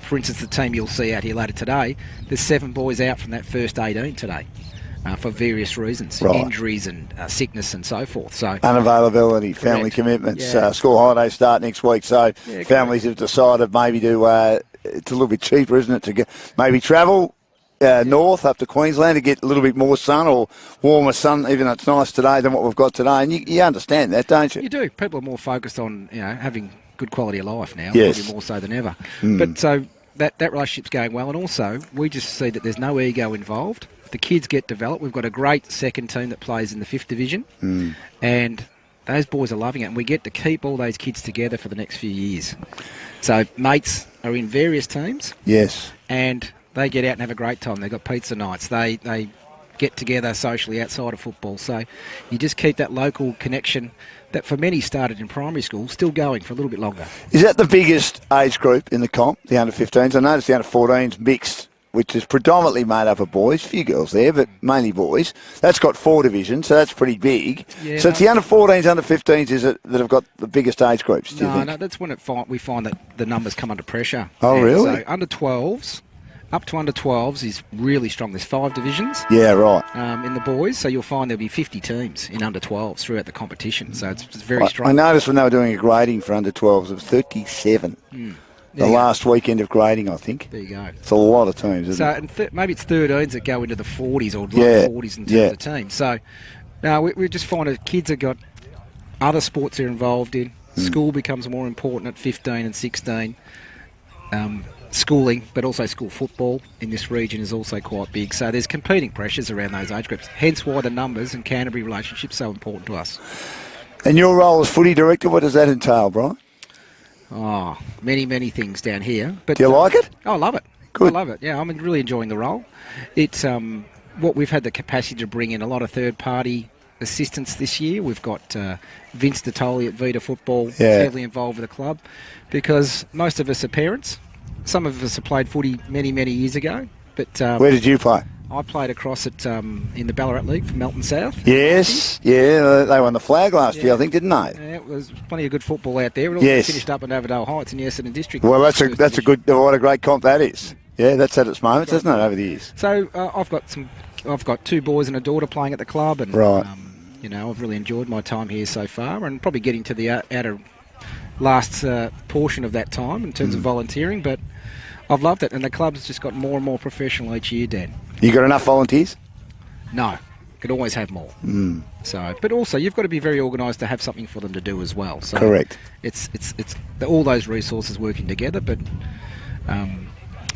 For instance, the team you'll see out here later today, there's 7 boys out from that first 18 today. For various reasons, injuries and sickness and so forth. So unavailability, family commitments, school holidays start next week. So families have decided maybe to, it's a little bit cheaper, isn't it, to maybe travel north up to Queensland to get a little bit more sun or warmer sun, even though it's nice today than what we've got today. And you understand that, don't you? You do. People are more focused on having good quality of life now, yes. Probably more so than ever. But so that relationship's going well, and also we just see that there's no ego involved. The kids get developed. We've got a great second team that plays in the 5th division, and those boys are loving it, and we get to keep all those kids together for the next few years. So mates are in various teams. Yes. And they get out and have a great time. They've got pizza nights. They get together socially outside of football. So you just keep that local connection that for many started in primary school still going for a little bit longer. Is that the biggest age group in the comp, the under-15s? I noticed the under-14s mixed, which is predominantly made up of boys, few girls there, but mainly boys. That's got 4 divisions, so that's pretty big. Yeah, so it's the under-14s, under-15s that have got the biggest age groups, do you think? No, that's when we find that the numbers come under pressure. Oh, really? So under-12s, up to under-12s is really strong. There's 5 divisions. Yeah, right. In the boys, so you'll find there'll be 50 teams in under-12s throughout the competition, so it's very strong. I noticed when they were doing a grading for under-12s, it was 37. The last weekend of grading, I think. There you go. It's a lot of teams, isn't it? Maybe it's 13s that go into the 40s or low 40s in terms of teams. So now we just find that kids have got other sports they're involved in. School becomes more important at 15 and 16. Schooling, but also school football in this region is also quite big. So there's competing pressures around those age groups. Hence why the numbers and Canterbury relationship's so important to us. And your role as footy director, what does that entail, Brian? Oh, many things down here. But Do you like it? Oh, I love it. Good. I love it. Yeah, I'm really enjoying the role. It's what we've had the capacity to bring in a lot of third-party assistance this year. We've got Vince Natoli at Vita Football, heavily involved with the club, because most of us are parents. Some of us have played footy many years ago. But where did you play? I played across at in the Ballarat League for Melton South. Yes, they won the flag last year, I think, didn't they? Yeah, it was plenty of good football out there. It all finished up in Overdale Heights in the Essendon District. Well, that's a good. What a great comp that is. Yeah, that's at its moments, hasn't it, over the years? So I've got 2 boys and a daughter playing at the club, and I've really enjoyed my time here so far, and probably getting to the outer last portion of that time in terms of volunteering, but I've loved it, and the club's just got more and more professional each year, Dan. You got enough volunteers? No, could always have more. So, but also you've got to be very organised to have something for them to do as well. So correct. It's all those resources working together, but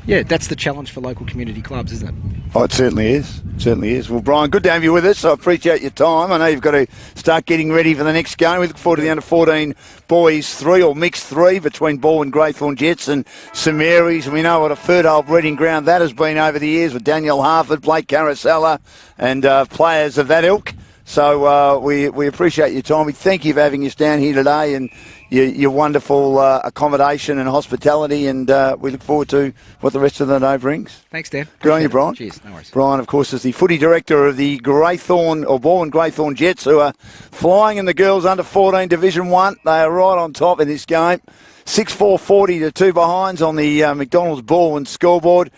that's the challenge for local community clubs, isn't it? Oh, it certainly is. Certainly is. Well, Brian, good to have you with us. I appreciate your time. I know you've got to start getting ready for the next game. We look forward to the under-14 boys 3 or mixed 3 between Balwyn-Greythorn Jets and St Mary's. And we know what a fertile breeding ground that has been over the years with Daniel Harford, Blake Carosella and players of that ilk. So we appreciate your time. We thank you for having us down here today and your wonderful accommodation and hospitality, and we look forward to what the rest of the day brings. Thanks, Dan. Good on you, Brian. Cheers. No worries. Brian, of course, is the footy director of the Balwyn-Greythorn Jets, who are flying in the girls under-14 Division 1. They are right on top in this game. 6-4-40 to 2 behinds on the McDonald's Balwyn scoreboard.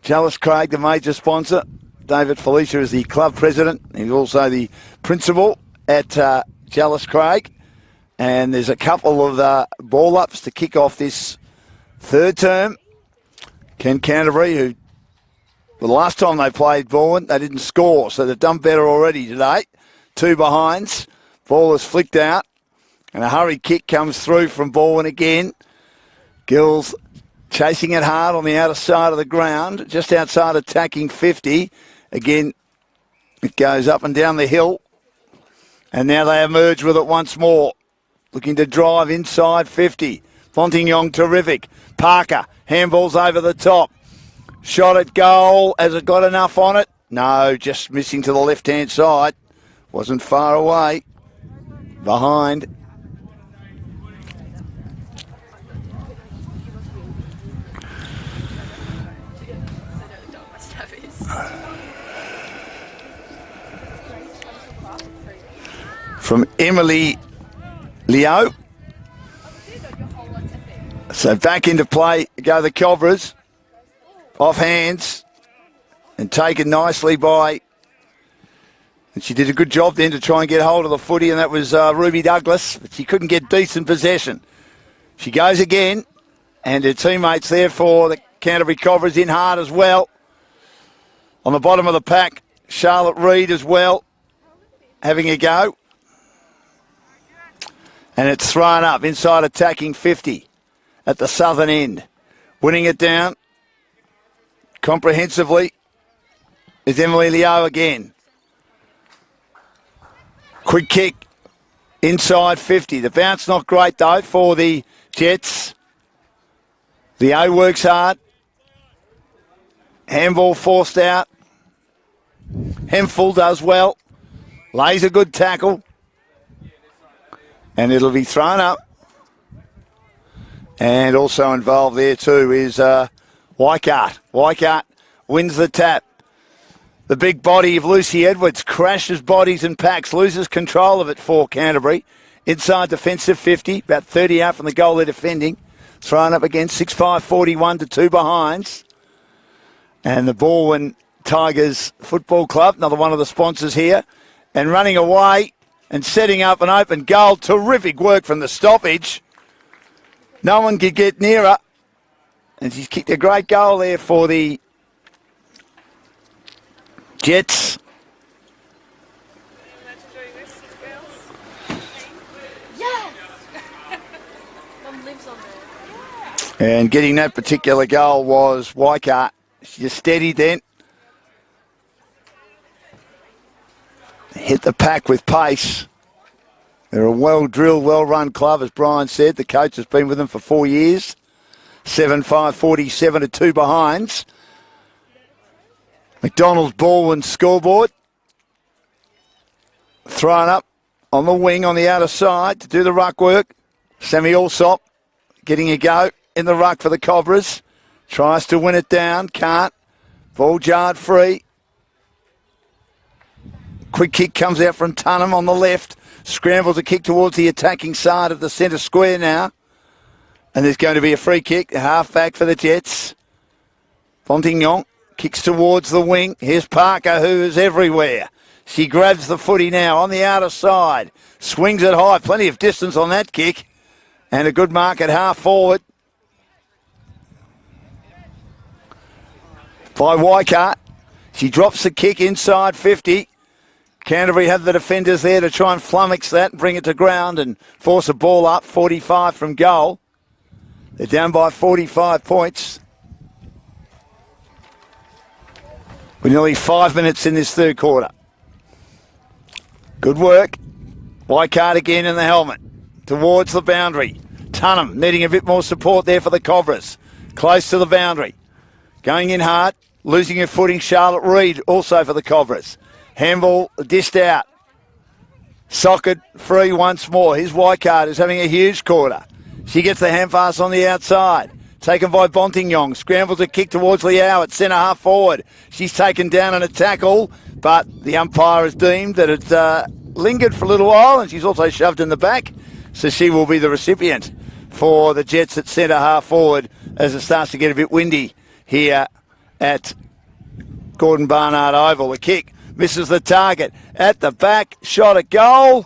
Jallis Craig, the major sponsor. David Felicia is the club president. He's also the principal at Jallis Craig. And there's a couple of ball-ups to kick off this third term. Canterbury, who the last time they played Balwyn, they didn't score, so they've done better already today. 2 behinds. Ball is flicked out. And a hurried kick comes through from Balwyn again. Gills chasing it hard on the outer side of the ground, just outside attacking 50. Again, it goes up and down the hill. And now they emerge with it once more. Looking to drive inside 50. Fontignon terrific. Parker, handballs over the top. Shot at goal. Has it got enough on it? No, just missing to the left-hand side. Wasn't far away. Behind. From Emily Leo. So back into play go the Cobras. Off hands and taken nicely by, and she did a good job then to try and get hold of the footy, and that was Ruby Douglas, but she couldn't get decent possession. She goes again, and her teammates there for the Canterbury Cobras in hard as well. On the bottom of the pack, Charlotte Reid as well, having a go. And it's thrown up inside attacking 50 at the southern end. Winning it down comprehensively is Emily Leo again. Quick kick inside 50. The bounce not great though for the Jets. Leo works hard. Handball forced out. Hemphill does well. Lays a good tackle. And it'll be thrown up. And also involved there too is Weikart. Weikart wins the tap. The big body of Lucy Edwards crashes bodies and packs, loses control of it for Canterbury. Inside defensive 50, about 30 out from the goal they're defending. Thrown up again, 6-5-41 to 2 behinds. And the Balwyn Tigers Football Club, another one of the sponsors here, and running away and setting up an open goal. Terrific work from the stoppage. No one could get near her. And she's kicked a great goal there for the Jets. And getting that particular goal was Weikart. She's steady then. Hit the pack with pace. They're a well-drilled, well-run club, as Brian said. The coach has been with them for 4 years. 7-5-47 to 2 behinds. McDonald's Balwyn scoreboard. Thrown up on the wing on the outer side to do the ruck work. Sammy Allsop getting a go in the ruck for the Cobras. Tries to win it down, can't. Ball jarred free. Quick kick comes out from Tunham on the left. Scrambles a kick towards the attacking side of the centre square now. And there's going to be a free kick, a half back for the Jets. Fontignon kicks towards the wing. Here's Parker, who is everywhere. She grabs the footy now on the outer side. Swings it high. Plenty of distance on that kick. And a good mark at half forward by Weikart. She drops the kick inside 50. Canterbury have the defenders there to try and flummox that and bring it to ground and force a ball up. 45 from goal. They're down by 45 points. We're nearly 5 minutes in this third quarter. Good work. Weikart again in the helmet. Towards the boundary. Tunham needing a bit more support there for the Cobras. Close to the boundary. Going in hard. Losing her footing. Charlotte Reid also for the Cobras. Handball dished out. Socket free once more. Here's Weikart, who's having a huge quarter. She gets the hand pass on the outside. Taken by Bontingong. Scrambles a kick towards Liao at centre half forward. She's taken down in a tackle, but the umpire has deemed that it lingered for a little while, and she's also shoved in the back. So she will be the recipient for the Jets at centre half forward as it starts to get a bit windy here at Gordon Barnard Oval. The kick misses the target at the back. Shot at goal.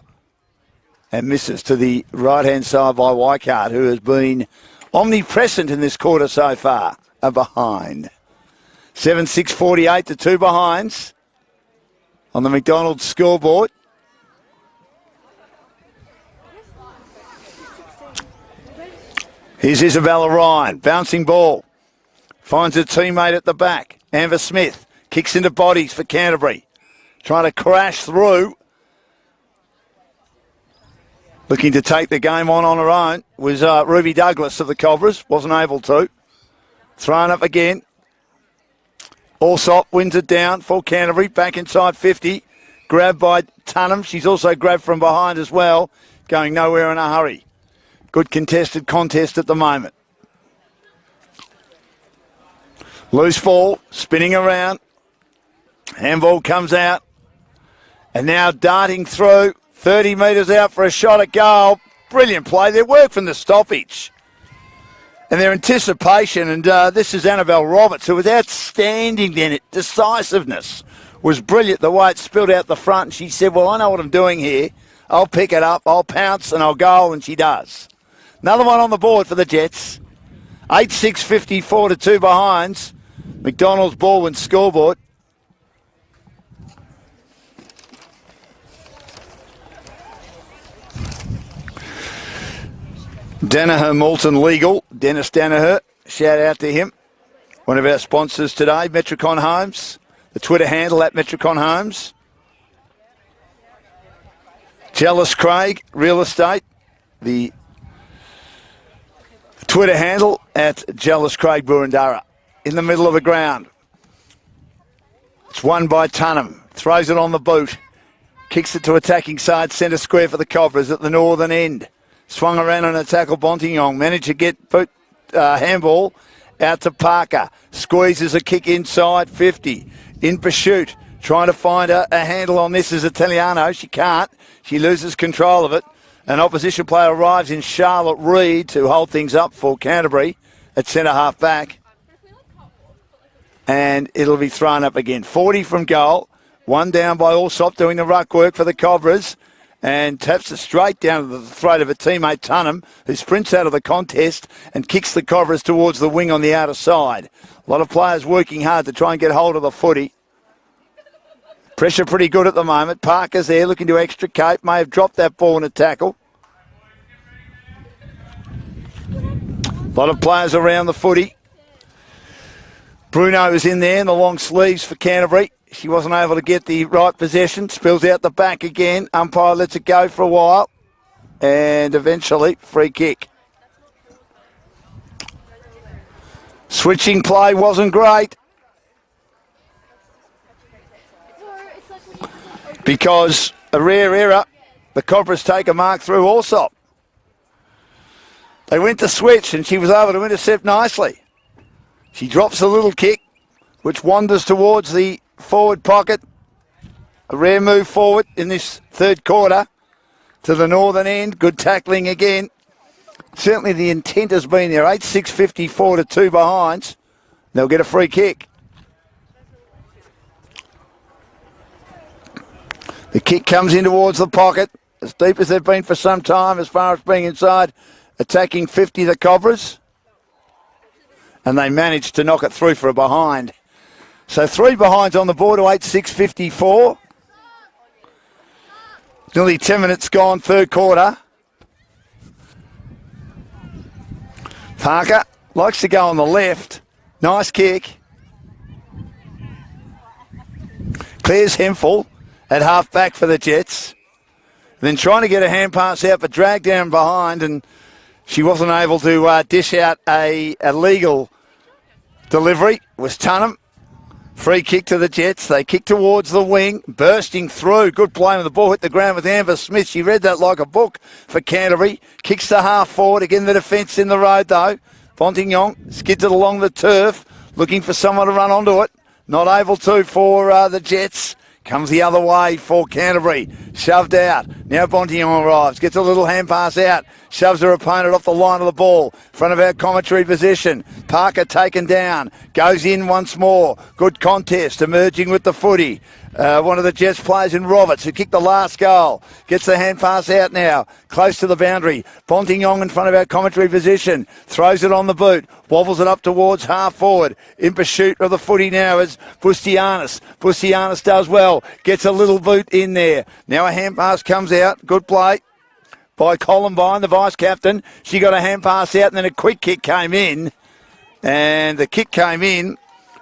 And misses to the right-hand side by Weikart, who has been omnipresent in this quarter so far. A behind. 7-6-48 to 2 behinds on the McDonald's scoreboard. Here's Isabella Ryan. Bouncing ball. Finds a teammate at the back. Amber Smith kicks into bodies for Canterbury. Trying to crash through. Looking to take the game on her own was Ruby Douglas of the Cobras. Wasn't able to. Thrown up again. Allsop wins it down for Canterbury. Back inside 50. Grabbed by Tunham. She's also grabbed from behind as well. Going nowhere in a hurry. Good contested contest at the moment. Loose ball. Spinning around. Handball comes out. And now darting through. 30 metres out for a shot at goal. Brilliant play. Their work from the stoppage. And their anticipation. And this is Annabelle Roberts, who was outstanding then. Decisiveness was brilliant. The way it spilled out the front. And she said, well, I know what I'm doing here. I'll pick it up. I'll pounce and I'll goal. And she does. Another one on the board for the Jets. 8-6-54 to 2 behinds. McDonald's Balwyn scoreboard. Danaher Moulton Legal, Dennis Danaher, shout out to him. One of our sponsors today, Metricon Homes, the Twitter handle at Metricon Homes. Jealous Craig, Real Estate, the Twitter handle at Jealous Craig Burundara. In the middle of the ground. It's won by Tunham, throws it on the boot, kicks it to attacking side, centre square for the Cobras at the northern end. Swung around on a tackle, Bontingong. Managed to get handball out to Parker. Squeezes a kick inside 50. In pursuit. Trying to find a handle on this is Italiano. She can't. She loses control of it. An opposition player arrives in Charlotte Reid to hold things up for Canterbury at centre half back. And it'll be thrown up again. 40 from goal. One down by Allsop doing the ruck work for the Cobras. And taps it straight down to the throat of a teammate, Tunham, who sprints out of the contest and kicks the Cobras towards the wing on the outer side. A lot of players working hard to try and get hold of the footy. Pressure pretty good at the moment. Parker's there looking to extricate. May have dropped that ball in a tackle. A lot of players around the footy. Bruno is in there in the long sleeves for Canterbury. She wasn't able to get the right possession. Spills out the back again. Umpire lets it go for a while. and eventually free kick. Switching play wasn't great because a rare error. The Cobras take a mark through Allsop. They went to switch and she was able to intercept nicely. She drops a little kick which wanders towards the forward pocket. A rare move forward in this third quarter to the northern end. Good tackling again. Certainly the intent has been there. 8-6-54 to 2 behinds. They'll get a free kick. The kick comes in towards the pocket, as deep as they've been for some time as far as being inside, attacking 50 the Cobras. And they managed to knock it through for a behind. So 3 behinds on the board to 8-6-54. Nearly 10 minutes gone, third quarter. Parker likes to go on the left. Nice kick. Clears Hemphill at half back for the Jets. Then trying to get a hand pass out, but dragged down behind, and she wasn't able to dish out a legal delivery. It was Tunham. Free kick to the Jets. They kick towards the wing, bursting through. Good play when the ball hit the ground with Amber Smith. She read that like a book for Canterbury. Kicks to half forward. Again, the defence in the road, though. Fontignon skids it along the turf, looking for someone to run onto it. Not able to for the Jets. Comes the other way for Canterbury. Shoved out. Now Bontignon arrives. Gets a little hand pass out. Shoves her opponent off the line of the ball. Front of our commentary position. Parker taken down. Goes in once more. Good contest. Emerging with the footy. One of the Jets players in Roberts, who kicked the last goal. Gets the hand pass out now. Close to the boundary. Bontignon in front of our commentary position. Throws it on the boot. Wobbles it up towards half forward. In pursuit of the footy now is Bustianis. Bustianis does well. Gets a little boot in there. Now a hand pass comes out. Good play by Columbine, the vice-captain. She got a hand pass out and then a quick kick came in. And the kick came in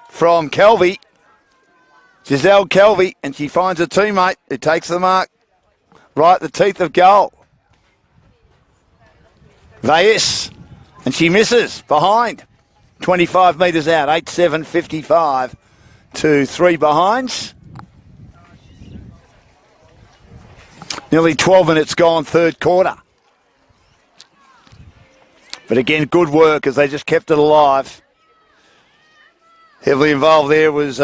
from Kelvy. Giselle Kelvy, and she finds a teammate who takes the mark right at the teeth of goal. Valles, and she misses behind. 25 metres out, 8-7-55 to 3 behinds. Nearly 12 minutes gone, third quarter. But again, good work as they just kept it alive. Heavily involved there was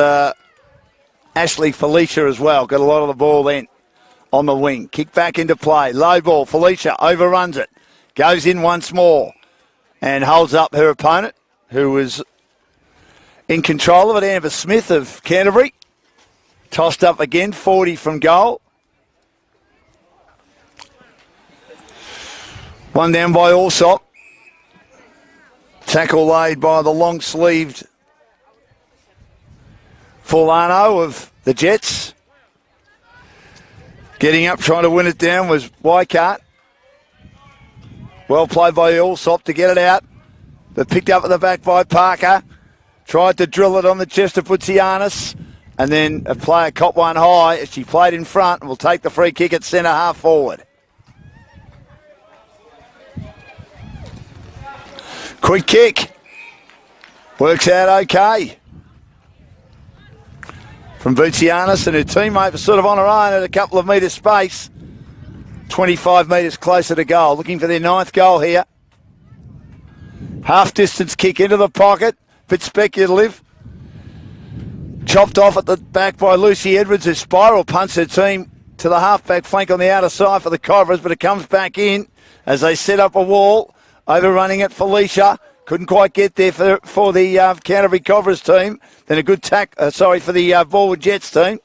Ashley Felicia as well. Got a lot of the ball then on the wing. Kick back into play. Low ball. Felicia overruns it. Goes in once more and holds up her opponent, who was in control of it. Amber Smith of Canterbury. Tossed up again. 40 from goal. One down by Allsop. Tackle laid by the long-sleeved Fulano of the Jets. Getting up, trying to win it down was Weikart. Well played by Allsop to get it out. But picked up at the back by Parker. Tried to drill it on the chest of Putsianis. And then a player caught one high as she played in front and will take the free kick at centre half forward. Quick kick. Works out okay. From Butsianis, and her teammate was sort of on her own at a couple of metres space. 25 metres closer to goal. Looking for their 9th goal here. Half distance kick into the pocket. Bit speculative. Chopped off at the back by Lucy Edwards, who spiral punts her team to the half-back flank on the outer side for the Cobras, but it comes back in as they set up a wall. Overrunning it, Felicia. Couldn't quite get there for the Canterbury Cobras team. Then a good for the Balwyn Jets team.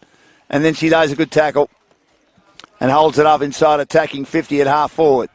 And then she does a good tackle and holds it up inside attacking 50 at half forward.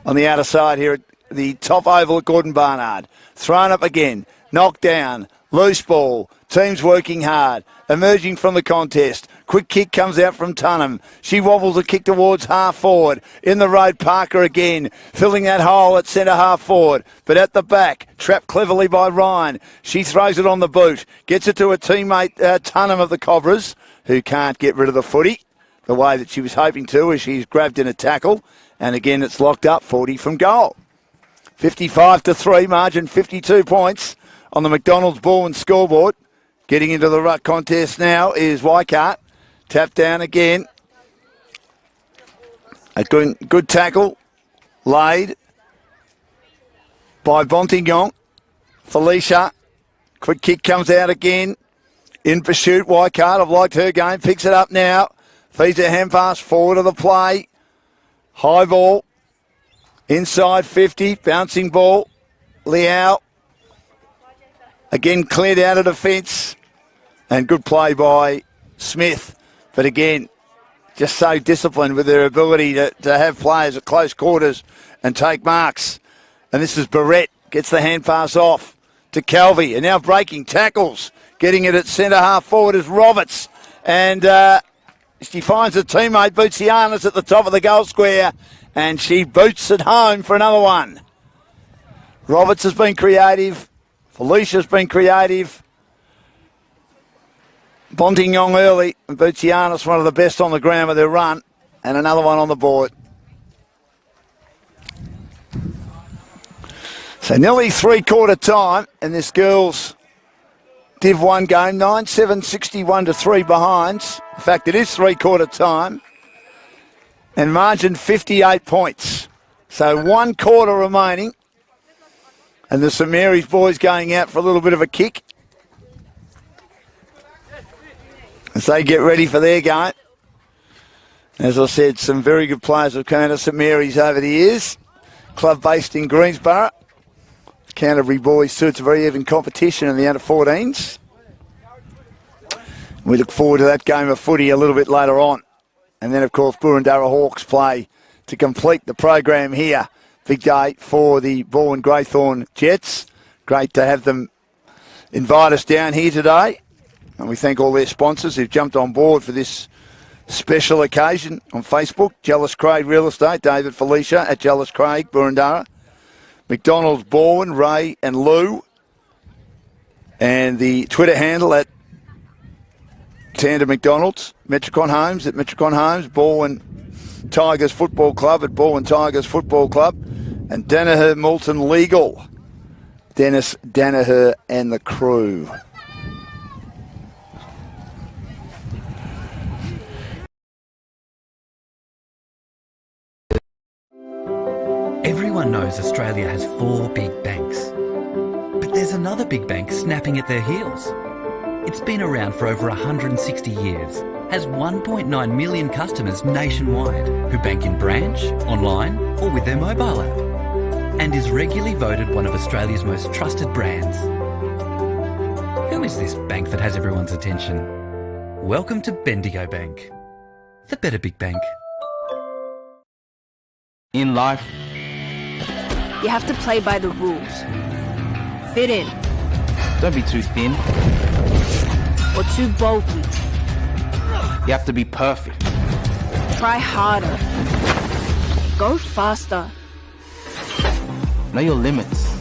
On the outer side here at the top oval at Gordon Barnard. Thrown up again. Knocked down. Loose ball. Teams working hard. Emerging from the contest. Quick kick comes out from Tunham. She wobbles a kick towards half forward. In the road, Parker again. Filling that hole at centre half forward. But at the back, trapped cleverly by Ryan. She throws it on the boot. Gets it to her teammate Tunham of the Cobras, who can't get rid of the footy the way that she was hoping to as she's grabbed in a tackle. And again, it's locked up 40 from goal. 55-3, margin 52 points on the McDonald's Balwyn scoreboard. Getting into the ruck contest now is Weikart. Tap down again. A good tackle laid by Bontignon. Felicia. Quick kick comes out again. In pursuit, Weikart. I've liked her game. Picks it up now. Feeds her hand pass forward of the play. High ball. Inside 50. Bouncing ball. Liao. Again cleared out of defence. And good play by Smith. But again, just so disciplined with their ability to have players at close quarters and take marks. And this is Barrett. Gets the hand pass off to Calvi. And now breaking tackles. Getting it at centre half forward is Roberts. And she finds a teammate, Bootsianis, at the top of the goal square. And she boots it home for another one. Roberts has been creative. Felicia's been creative. Bontignon early. And Bootsianis, one of the best on the ground with their run. And another one on the board. So nearly three-quarter time in this girls' Div 1 game. 9-7, 61-3 behinds. In fact, it is three-quarter time. And margin 58 points. So 1 quarter remaining. And the St Mary's boys going out for a little bit of a kick as they get ready for their game. As I said, some very good players have come out of St Mary's over the years. Club based in Greensborough. Canterbury boys too. It's a very even competition in the under-14s. We look forward to that game of footy a little bit later on. And then, of course, Boroondara Hawks play to complete the program here. Big day for the Balwyn-Greythorn Jets. Great to have them invite us down here today. And we thank all their sponsors who've jumped on board for this special occasion on Facebook. Jealous Craig Real Estate, David Felicia at Jealous Craig, Boroondara. McDonald's Balwyn, Ray and Lou. And the Twitter handle at Tander McDonald's. Metricon Homes at Metricon Homes. Balwyn Tigers Football Club at Balwyn Tigers Football Club. And Danaher Moulton Legal. Dennis Danaher and the crew. Everyone knows Australia has 4 big banks. But there's another big bank snapping at their heels. It's been around for over 160 years, has 1.9 million customers nationwide who bank in branch, online or with their mobile app, and is regularly voted one of Australia's most trusted brands. Who is this bank that has everyone's attention? Welcome to Bendigo Bank, the better big bank. In life, You have to play by the rules. Fit in. don't be too thin. Or too bulky. You have to be perfect. Try harder. Go faster. Know your limits.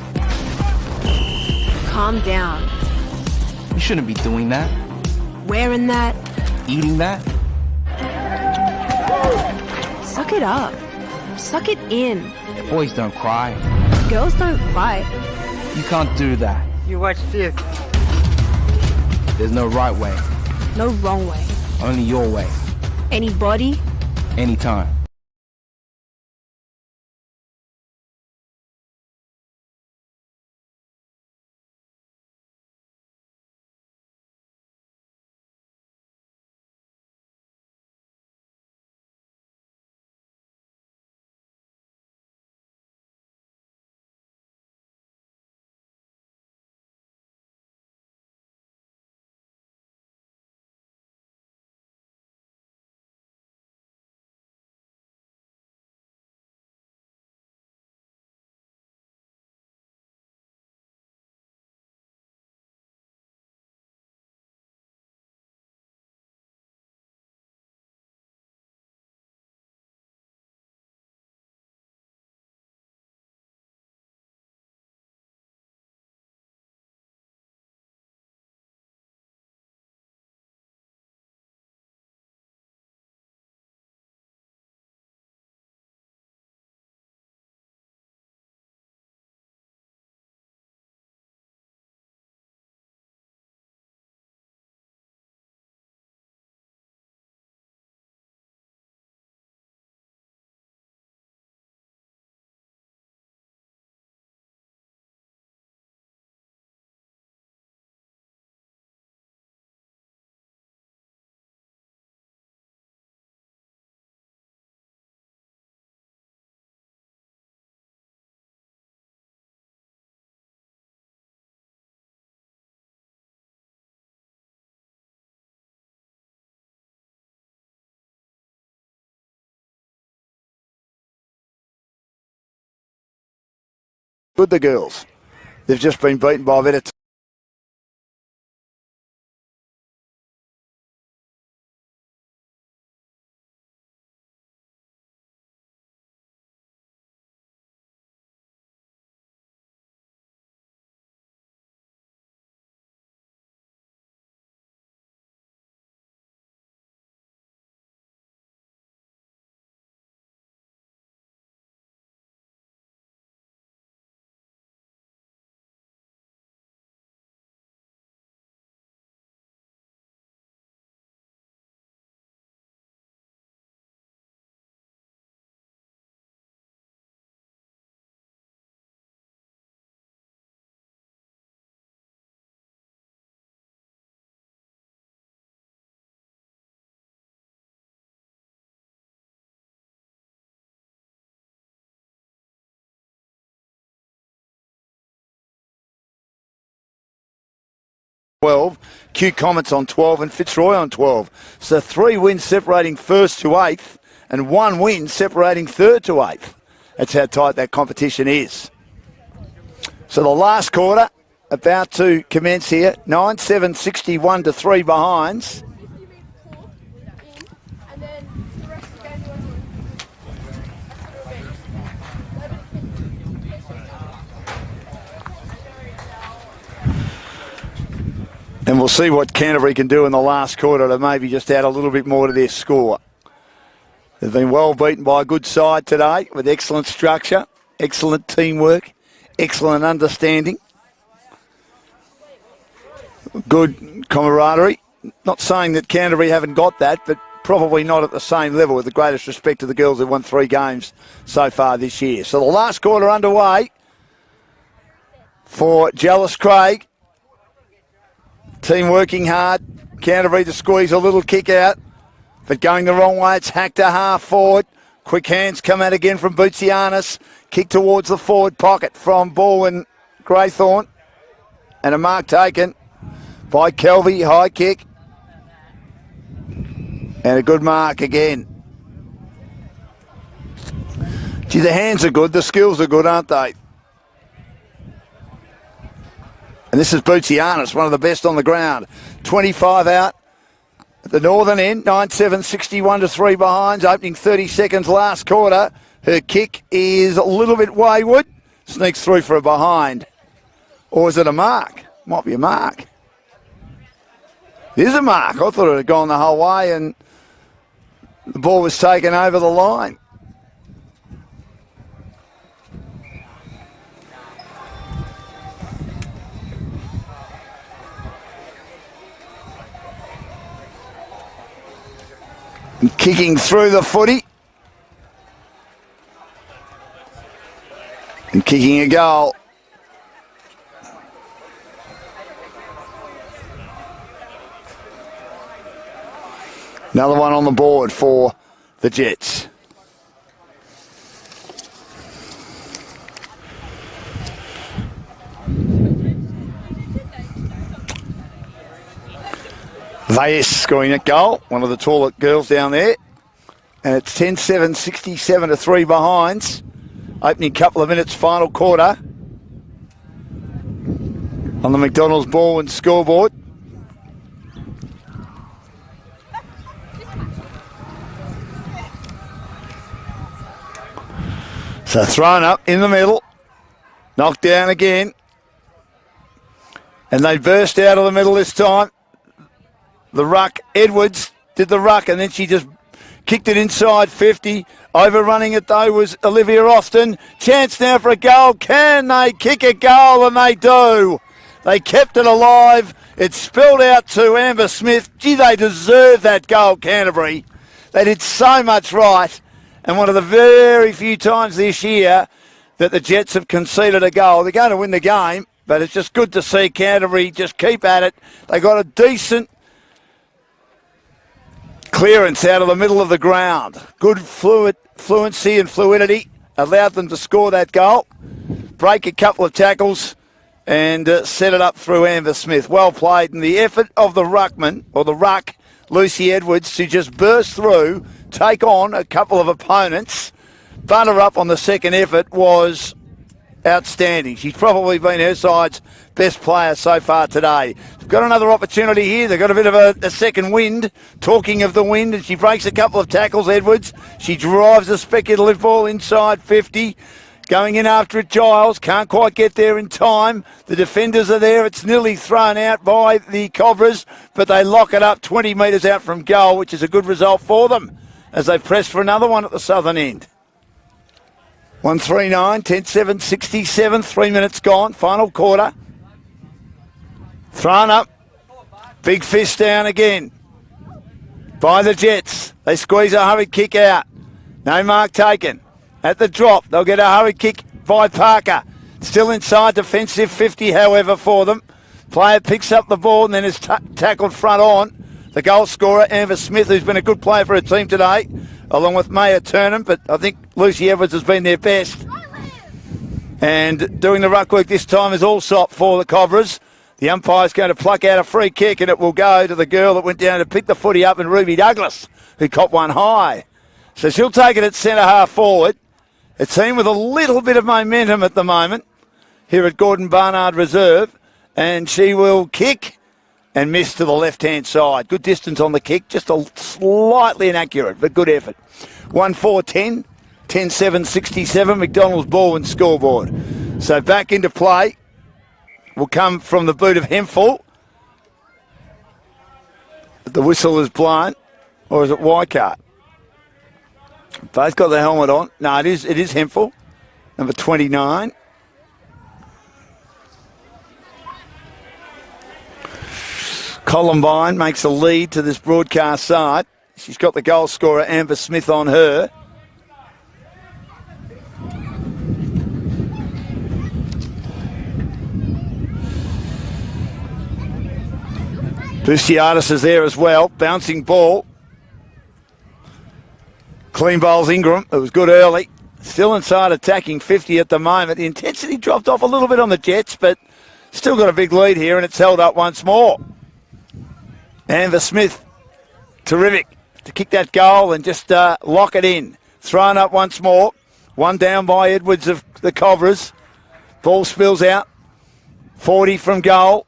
Calm down. You shouldn't be doing that. Wearing that. Eating that. Suck it up. Suck it in. Boys don't cry. Girls don't fight. You can't do that. You watch this. There's no right way. No wrong way. Only your way. Anybody, Anytime. Good, the girls. They've just been beaten by a bit of 12. Q Comets on 12 and Fitzroy on 12. So 3 wins separating first to 8th and 1 win separating third to 8th. That's how tight that competition is. So the last quarter about to commence here. 9-7, 61 to 3 behinds. And we'll see what Canterbury can do in the last quarter to maybe just add a little bit more to their score. They've been well beaten by a good side today with excellent structure, excellent teamwork, excellent understanding, good camaraderie. Not saying that Canterbury haven't got that, but probably not at the same level, with the greatest respect to the girls who've won 3 games so far this year. So the last quarter underway for Jealous Craig. Team working hard. Canterbury to squeeze a little kick out, but going the wrong way. It's hacked to half forward. Quick hands come out again from Bootsianis. Kick towards the forward pocket from Balwyn-Greythorn. And a mark taken by Kelvy. High kick. And a good mark again. Gee, the hands are good. The skills are good, aren't they? And this is Bootsianis, one of the best on the ground. 25 out at the northern end. 9-7, 61 to 3 behinds. Opening 30 seconds last quarter. Her kick is a little bit wayward. Sneaks through for a behind. Or is it a mark? Might be a mark. It is a mark. I thought it had gone the whole way and the ball was taken over the line. And kicking through the footy. And kicking a goal. Another one on the board for the Jets. Vayes scoring that goal, one of the taller girls down there. And it's 10-7, 67 to 3 behinds. Opening couple of minutes, final quarter. On the McDonald's ball and scoreboard. So thrown up in the middle. Knocked down again. And they burst out of the middle this time. The ruck, Edwards did the ruck, and then she just kicked it inside 50. Overrunning it, though, was Olivia Austin. Chance now for a goal. Can they kick a goal? And they do. They kept it alive. It spilled out to Amber Smith. Gee, they deserve that goal, Canterbury. They did so much right. And one of the very few times this year that the Jets have conceded a goal. They're going to win the game, but it's just good to see Canterbury just keep at it. They got a decent clearance out of the middle of the ground. Good fluency and fluidity allowed them to score that goal. Break a couple of tackles and set it up through Amber Smith. Well played. And the effort of the ruckman, or the ruck, Lucy Edwards, to just burst through, take on a couple of opponents, butter up on the second effort, was outstanding. She's probably been her side's best player so far today. They've got another opportunity here. They've got a bit of a second wind. Talking of the wind, and she breaks a couple of tackles, Edwards. She drives a speculative ball inside 50. Going in after it, Giles. Can't quite get there in time. The defenders are there. It's nearly thrown out by the Cobras, but they lock it up 20 metres out from goal, which is a good result for them as they press for another one at the southern end. 139, 10-7, 67, 3 minutes gone, final quarter. Thrown up, big fist down again by the Jets. They squeeze a hurried kick out. No mark taken. At the drop, they'll get a hurried kick by Parker. Still inside defensive 50, however, for them. Player picks up the ball and then is tackled front on. The goal scorer, Amber Smith, who's been a good player for her team today, along with Maya Turnham, but I think Lucy Edwards has been their best. And doing the ruck work this time is Allsop for the Cobras. The umpire's going to pluck out a free kick, and it will go to the girl that went down to pick the footy up, and Ruby Douglas, who copped one high. So she'll take it at centre half forward. A team with a little bit of momentum at the moment here at Gordon Barnard Reserve, and she will kick and miss to the left-hand side. Good distance on the kick, just a slightly inaccurate, but good effort. 1-4-10, 10-7, 67, McDonald's Balwyn scoreboard. So back into play will come from the boot of Hemphill. The whistle is blown, or is it Wycart? Both got the helmet on. No, it is Hemphill, number 29. Columbine makes a lead to this broadcast side. She's got the goal scorer, Amber Smith, on her. Busiadis is there as well. Bouncing ball. Clean bowls Ingram. It was good early. Still inside attacking 50 at the moment. The intensity dropped off a little bit on the Jets, but still got a big lead here, and it's held up once more. Amber Smith, terrific to kick that goal and just lock it in. Thrown up once more. One down by Edwards of the Cobras. Ball spills out. 40 from goal.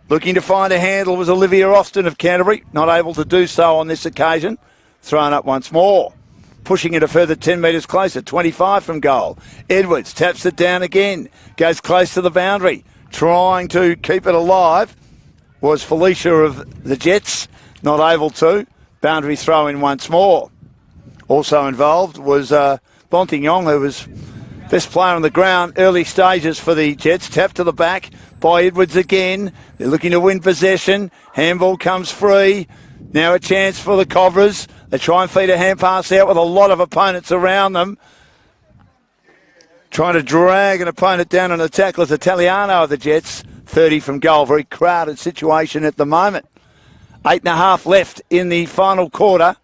Looking to find a handle was Olivia Austin of Canterbury. Not able to do so on this occasion. Thrown up once more. Pushing it a further 10 metres closer. 25 from goal. Edwards taps it down again. Goes close to the boundary. Trying to keep it alive was Felicia of the Jets. Not able to. Boundary throw in once more. Also involved was Bontignon, who was best player on the ground early stages for the Jets. Tap to the back by Edwards again. They're looking to win possession. Handball comes free. Now a chance for the Cobras. They try and feed a hand pass out with a lot of opponents around them. Trying to drag an opponent down on a tackle is Italiano of the Jets. 30 from goal. Very crowded situation at the moment. 8.5 left in the final quarter.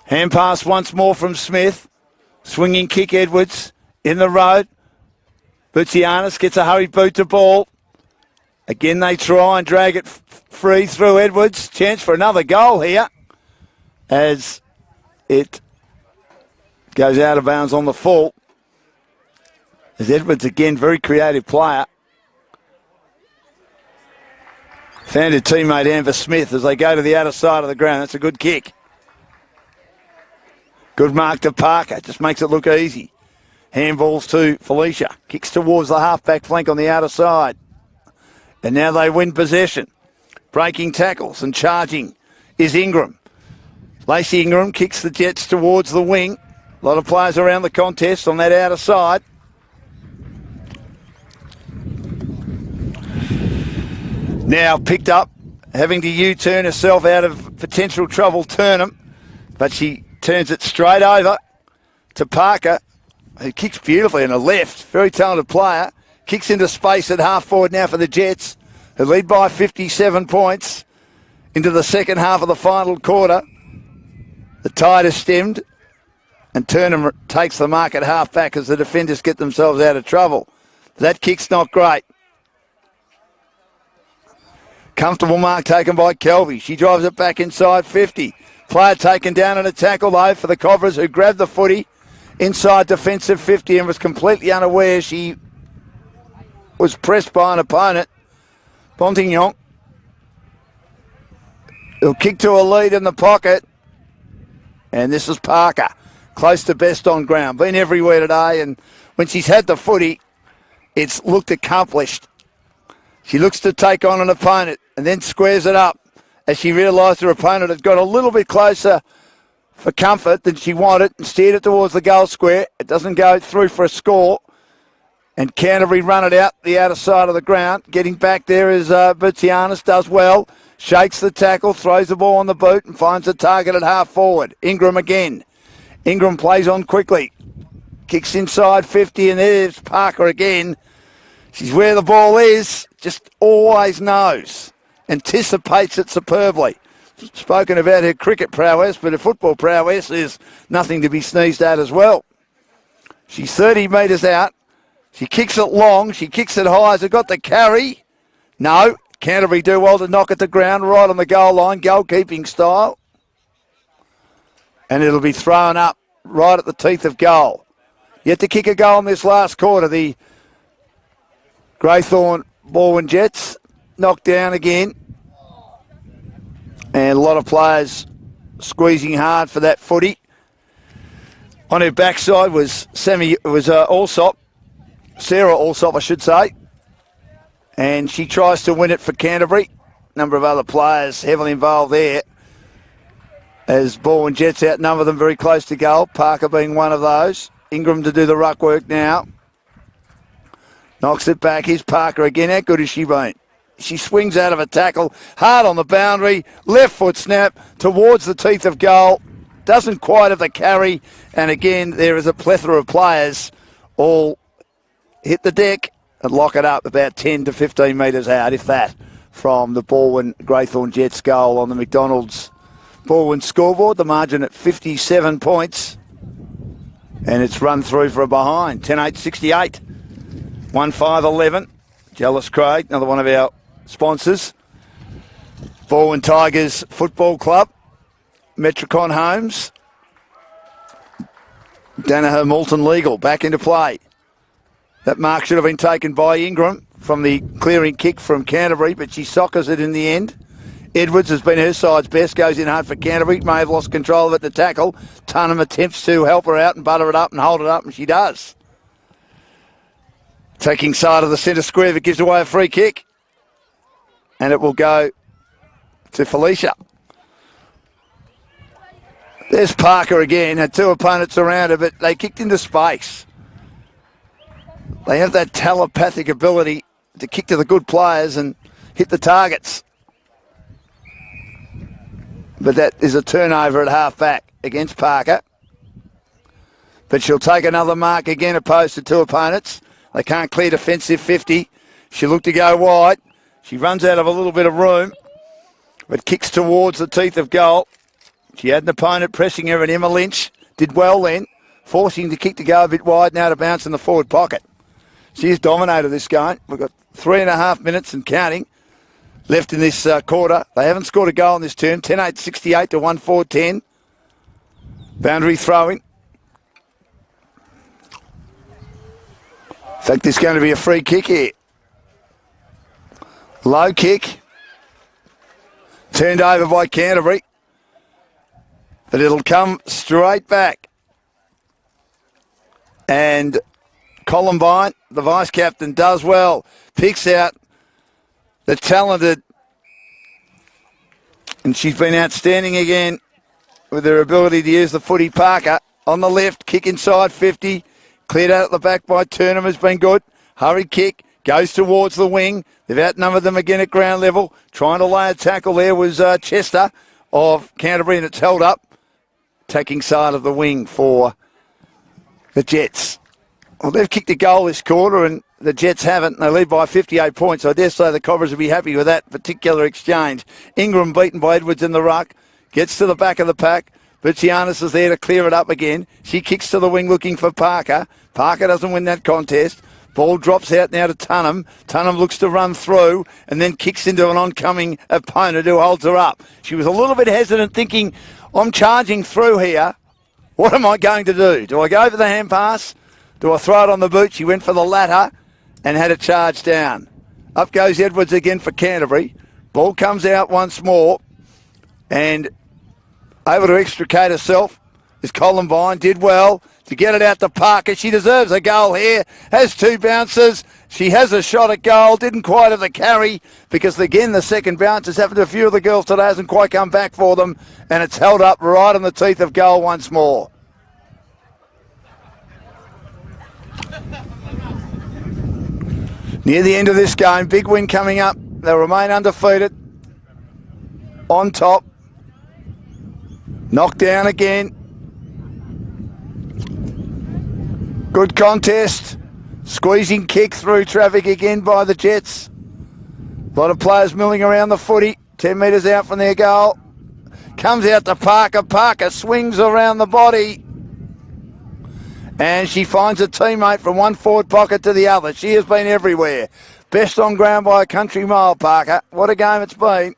Hand pass once more from Smith. Swinging kick Edwards in the road. Butsianis gets a hurried boot to ball. Again they try and drag it free through Edwards. Chance for another goal here as it goes out of bounds on the full. As Edwards again, very creative player. Found her teammate Amber Smith as they go to the outer side of the ground. That's a good kick. Good mark to Parker. Just makes it look easy. Handballs to Felicia. Kicks towards the half-back flank on the outer side. And now they win possession. Breaking tackles and charging is Ingram. Lacey Ingram kicks the Jets towards the wing. A lot of players around the contest on that outer side. Now picked up, having to U-turn herself out of potential trouble, Turnham. But she turns it straight over to Parker, who kicks beautifully in the left. Very talented player. Kicks into space at half forward now for the Jets, who lead by 57 points into the second half of the final quarter. The tide is stemmed, and Turnham takes the mark at half back as the defenders get themselves out of trouble. That kick's not great. Comfortable mark taken by Kelby. She drives it back inside 50. Player taken down in a tackle, though, for the Cobras, who grab the footy inside defensive 50 and was completely unaware she was pressed by an opponent. Pontignon. He'll kick to a lead in the pocket. And this is Parker. Close to best on ground. Been everywhere today, and when she's had the footy, it's looked accomplished. She looks to take on an opponent and then squares it up as she realised her opponent had got a little bit closer for comfort than she wanted and steered it towards the goal square. It doesn't go through for a score. And Canterbury run it out the outer side of the ground. Getting back there is Bertianis, does well. Shakes the tackle, throws the ball on the boot and finds the target at half forward. Ingram again. Ingram plays on quickly. Kicks inside 50 and there's Parker again. She's where the ball is, just always knows. Anticipates it superbly. Spoken about her cricket prowess, but her football prowess is nothing to be sneezed at as well. She's 30 metres out. She kicks it long. She kicks it high. Has it got the carry? No. Canterbury do well to knock it to ground right on the goal line, goalkeeping style. And it'll be thrown up right at the teeth of goal. Yet to kick a goal in this last quarter, the Greythorn Balwyn Jets knocked down again. And a lot of players squeezing hard for that footy. On her backside was Allsop. Sarah Allsop, I should say. And she tries to win it for Canterbury. A number of other players heavily involved there. As Balwyn Jets outnumber them very close to goal. Parker being one of those. Ingram to do the ruck work now. Knocks it back. Here's Parker again. How good has she been? She swings out of a tackle. Hard on the boundary. Left foot snap towards the teeth of goal. Doesn't quite have the carry. And again, there is a plethora of players all hit the deck and lock it up about 10 to 15 metres out, if that, from the Balwyn-Greythorn Jets goal on the McDonald's Balwyn scoreboard. The margin at 57 points. And it's run through for a behind. 10-8-68. 1-5-11. Jealous Craig, another one of our sponsors. Balwyn Tigers Football Club. Metricon Homes. Danaher Moulton Legal back into play. That mark should have been taken by Ingram from the clearing kick from Canterbury, but she soccers it in the end. Edwards has been her side's best, goes in hard for Canterbury, may have lost control of it to tackle. Tunham attempts to help her out and butter it up and hold it up, and she does. Taking side of the centre square, that gives away a free kick. And it will go to Felicia. There's Parker again, had two opponents around her, but they kicked into space. They have that telepathic ability to kick to the good players and hit the targets. But that is a turnover at half-back against Parker. But she'll take another mark again opposed to two opponents. They can't clear defensive 50. She looked to go wide. She runs out of a little bit of room, but kicks towards the teeth of goal. She had an opponent pressing her, and Emma Lynch did well then, forcing the kick to go a bit wide, now to bounce in the forward pocket. She's dominated this game. We've got 3.5 minutes and counting left in this quarter. They haven't scored a goal in this term. 10-8-68 to 1-4-10. Boundary throwing. In fact, there's going to be a free kick here. Low kick. Turned over by Canterbury. But it'll come straight back. And Columbine, the vice-captain, does well. Picks out the talented, and she's been outstanding again with her ability to use the footy. Parker on the left, kick inside 50. Cleared out at the back by Turnham has been good. Hurry kick, goes towards the wing. They've outnumbered them again at ground level. Trying to lay a tackle there was Chester of Canterbury, and it's held up. Taking side of the wing for the Jets. Well, they've kicked a goal this quarter, and the Jets haven't. They lead by 58 points. I dare say the Cobras will be happy with that particular exchange. Ingram beaten by Edwards in the ruck. Gets to the back of the pack. Bertianis is there to clear it up again. She kicks to the wing looking for Parker. Parker doesn't win that contest. Ball drops out now to Tunham. Tunham looks to run through and then kicks into an oncoming opponent who holds her up. She was a little bit hesitant, thinking, I'm charging through here. What am I going to do? Do I go for the hand pass? Do I throw it on the boot? She went for the latter and had a charge down. Up goes Edwards again for Canterbury. Ball comes out once more and able to extricate herself is Columbine. Did well to get it out to Parker. She deserves a goal here. Has 2 bounces. She has a shot at goal. Didn't quite have the carry because, again, the second bounce has happened to a few of the girls today. Hasn't quite come back for them. And it's held up right on the teeth of goal once more. Near the end of this game, big win coming up. They remain undefeated. On top. Knocked down again. Good contest. Squeezing kick through traffic again by the Jets. A lot of players milling around the footy. 10 metres out from their goal. Comes out to Parker. Parker swings around the body. And she finds a teammate from one forward pocket to the other. She has been everywhere. Best on ground by a country mile, Parker. What a game it's been.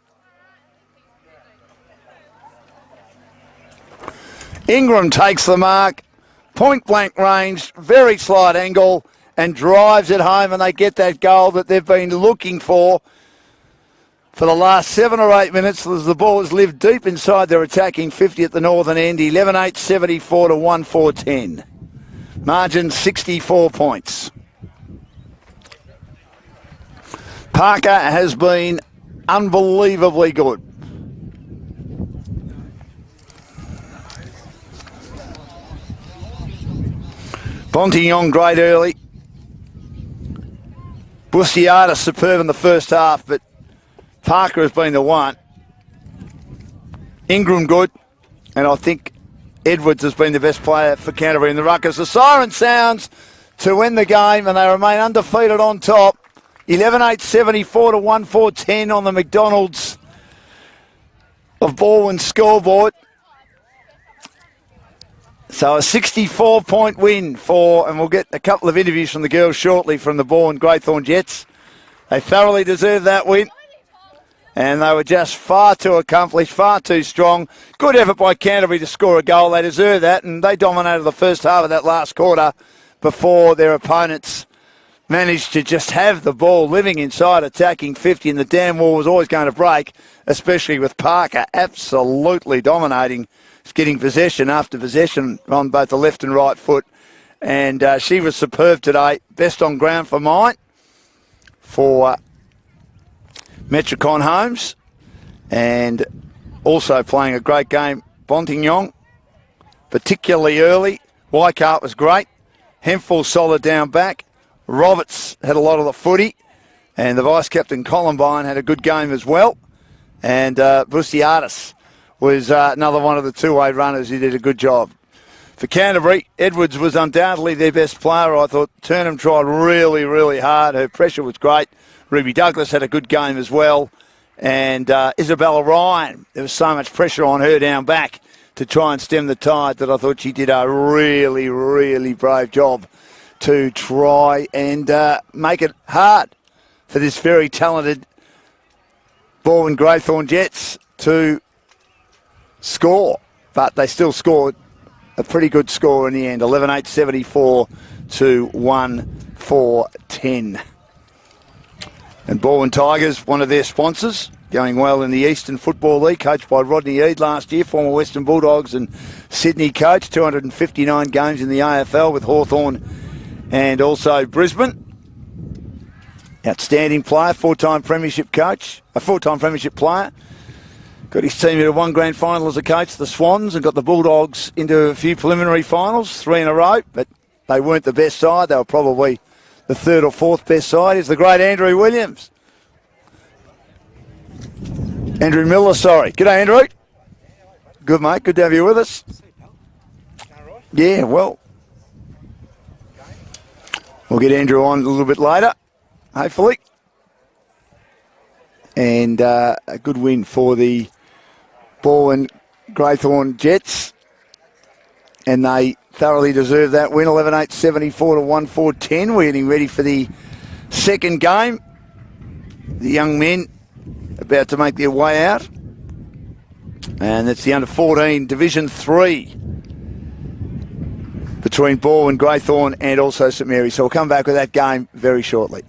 Ingram takes the mark. Point blank range. Very slight angle. And drives it home. And they get that goal that they've been looking for the last 7 or 8 minutes, as the ball has lived deep inside their attacking 50 at the northern end. 11-8-74 to 1-4-10. Margin 64 points. Parker has been unbelievably good. Bontignon great early. Bussiata superb in the first half, but Parker has been the one. Ingram good, and I think Edwards has been the best player for Canterbury in the ruckers. The siren sounds to end the game, and they remain undefeated on top. 11-8-74 to 1-4-10 on the McDonald's of Balwyn scoreboard. So a 64-point win and we'll get a couple of interviews from the girls shortly from the Balwyn-Greythorn Jets. They thoroughly deserved that win. And they were just far too accomplished, far too strong. Good effort by Canterbury to score a goal. They deserve that, and they dominated the first half of that last quarter before their opponents managed to just have the ball living inside attacking 50, and the damn wall was always going to break, especially with Parker absolutely dominating, getting possession after possession on both the left and right foot. And she was superb today. Best on ground for mine, for Metricon Homes, and also playing a great game, Bontignon, particularly early. Weikart was great. Hemphill solid down back. Roberts had a lot of the footy, and the vice-captain Columbine had a good game as well. And Bussiatis was another one of the two-way runners who did a good job. For Canterbury, Edwards was undoubtedly their best player. I thought Turnham tried really, really hard. Her pressure was great. Ruby Douglas had a good game as well. And Isabella Ryan, there was so much pressure on her down back to try and stem the tide that I thought she did a really, really brave job to try and make it hard for this very talented Balwyn-Greythorn Jets to score. But they still scored a pretty good score in the end, 11-8-74 to 1-4-10. And Balwyn Tigers, one of their sponsors, going well in the Eastern Football League, coached by Rodney Eade last year, former Western Bulldogs and Sydney coach, 259 games in the AFL with Hawthorn and also Brisbane. Outstanding player, four-time premiership coach, a four-time premiership player. Got his team into one grand final as a coach, the Swans, and got the Bulldogs into a few preliminary finals, 3 in a row, but they weren't the best side. They were probably the third or fourth best side. Is the great Andrew Williams. Andrew Miller, sorry. G'day, Andrew. Good, mate. Good to have you with us. Yeah, well, we'll get Andrew on a little bit later, hopefully. And a good win for the Balwyn-Greythorn Jets. And they thoroughly deserve that win, 11-8-74 to 1-4-10. We're getting ready for the second game. The young men about to make their way out. And it's the under-14 Division 3 between Balwyn-Greythorn and also St Mary's. So we'll come back with that game very shortly.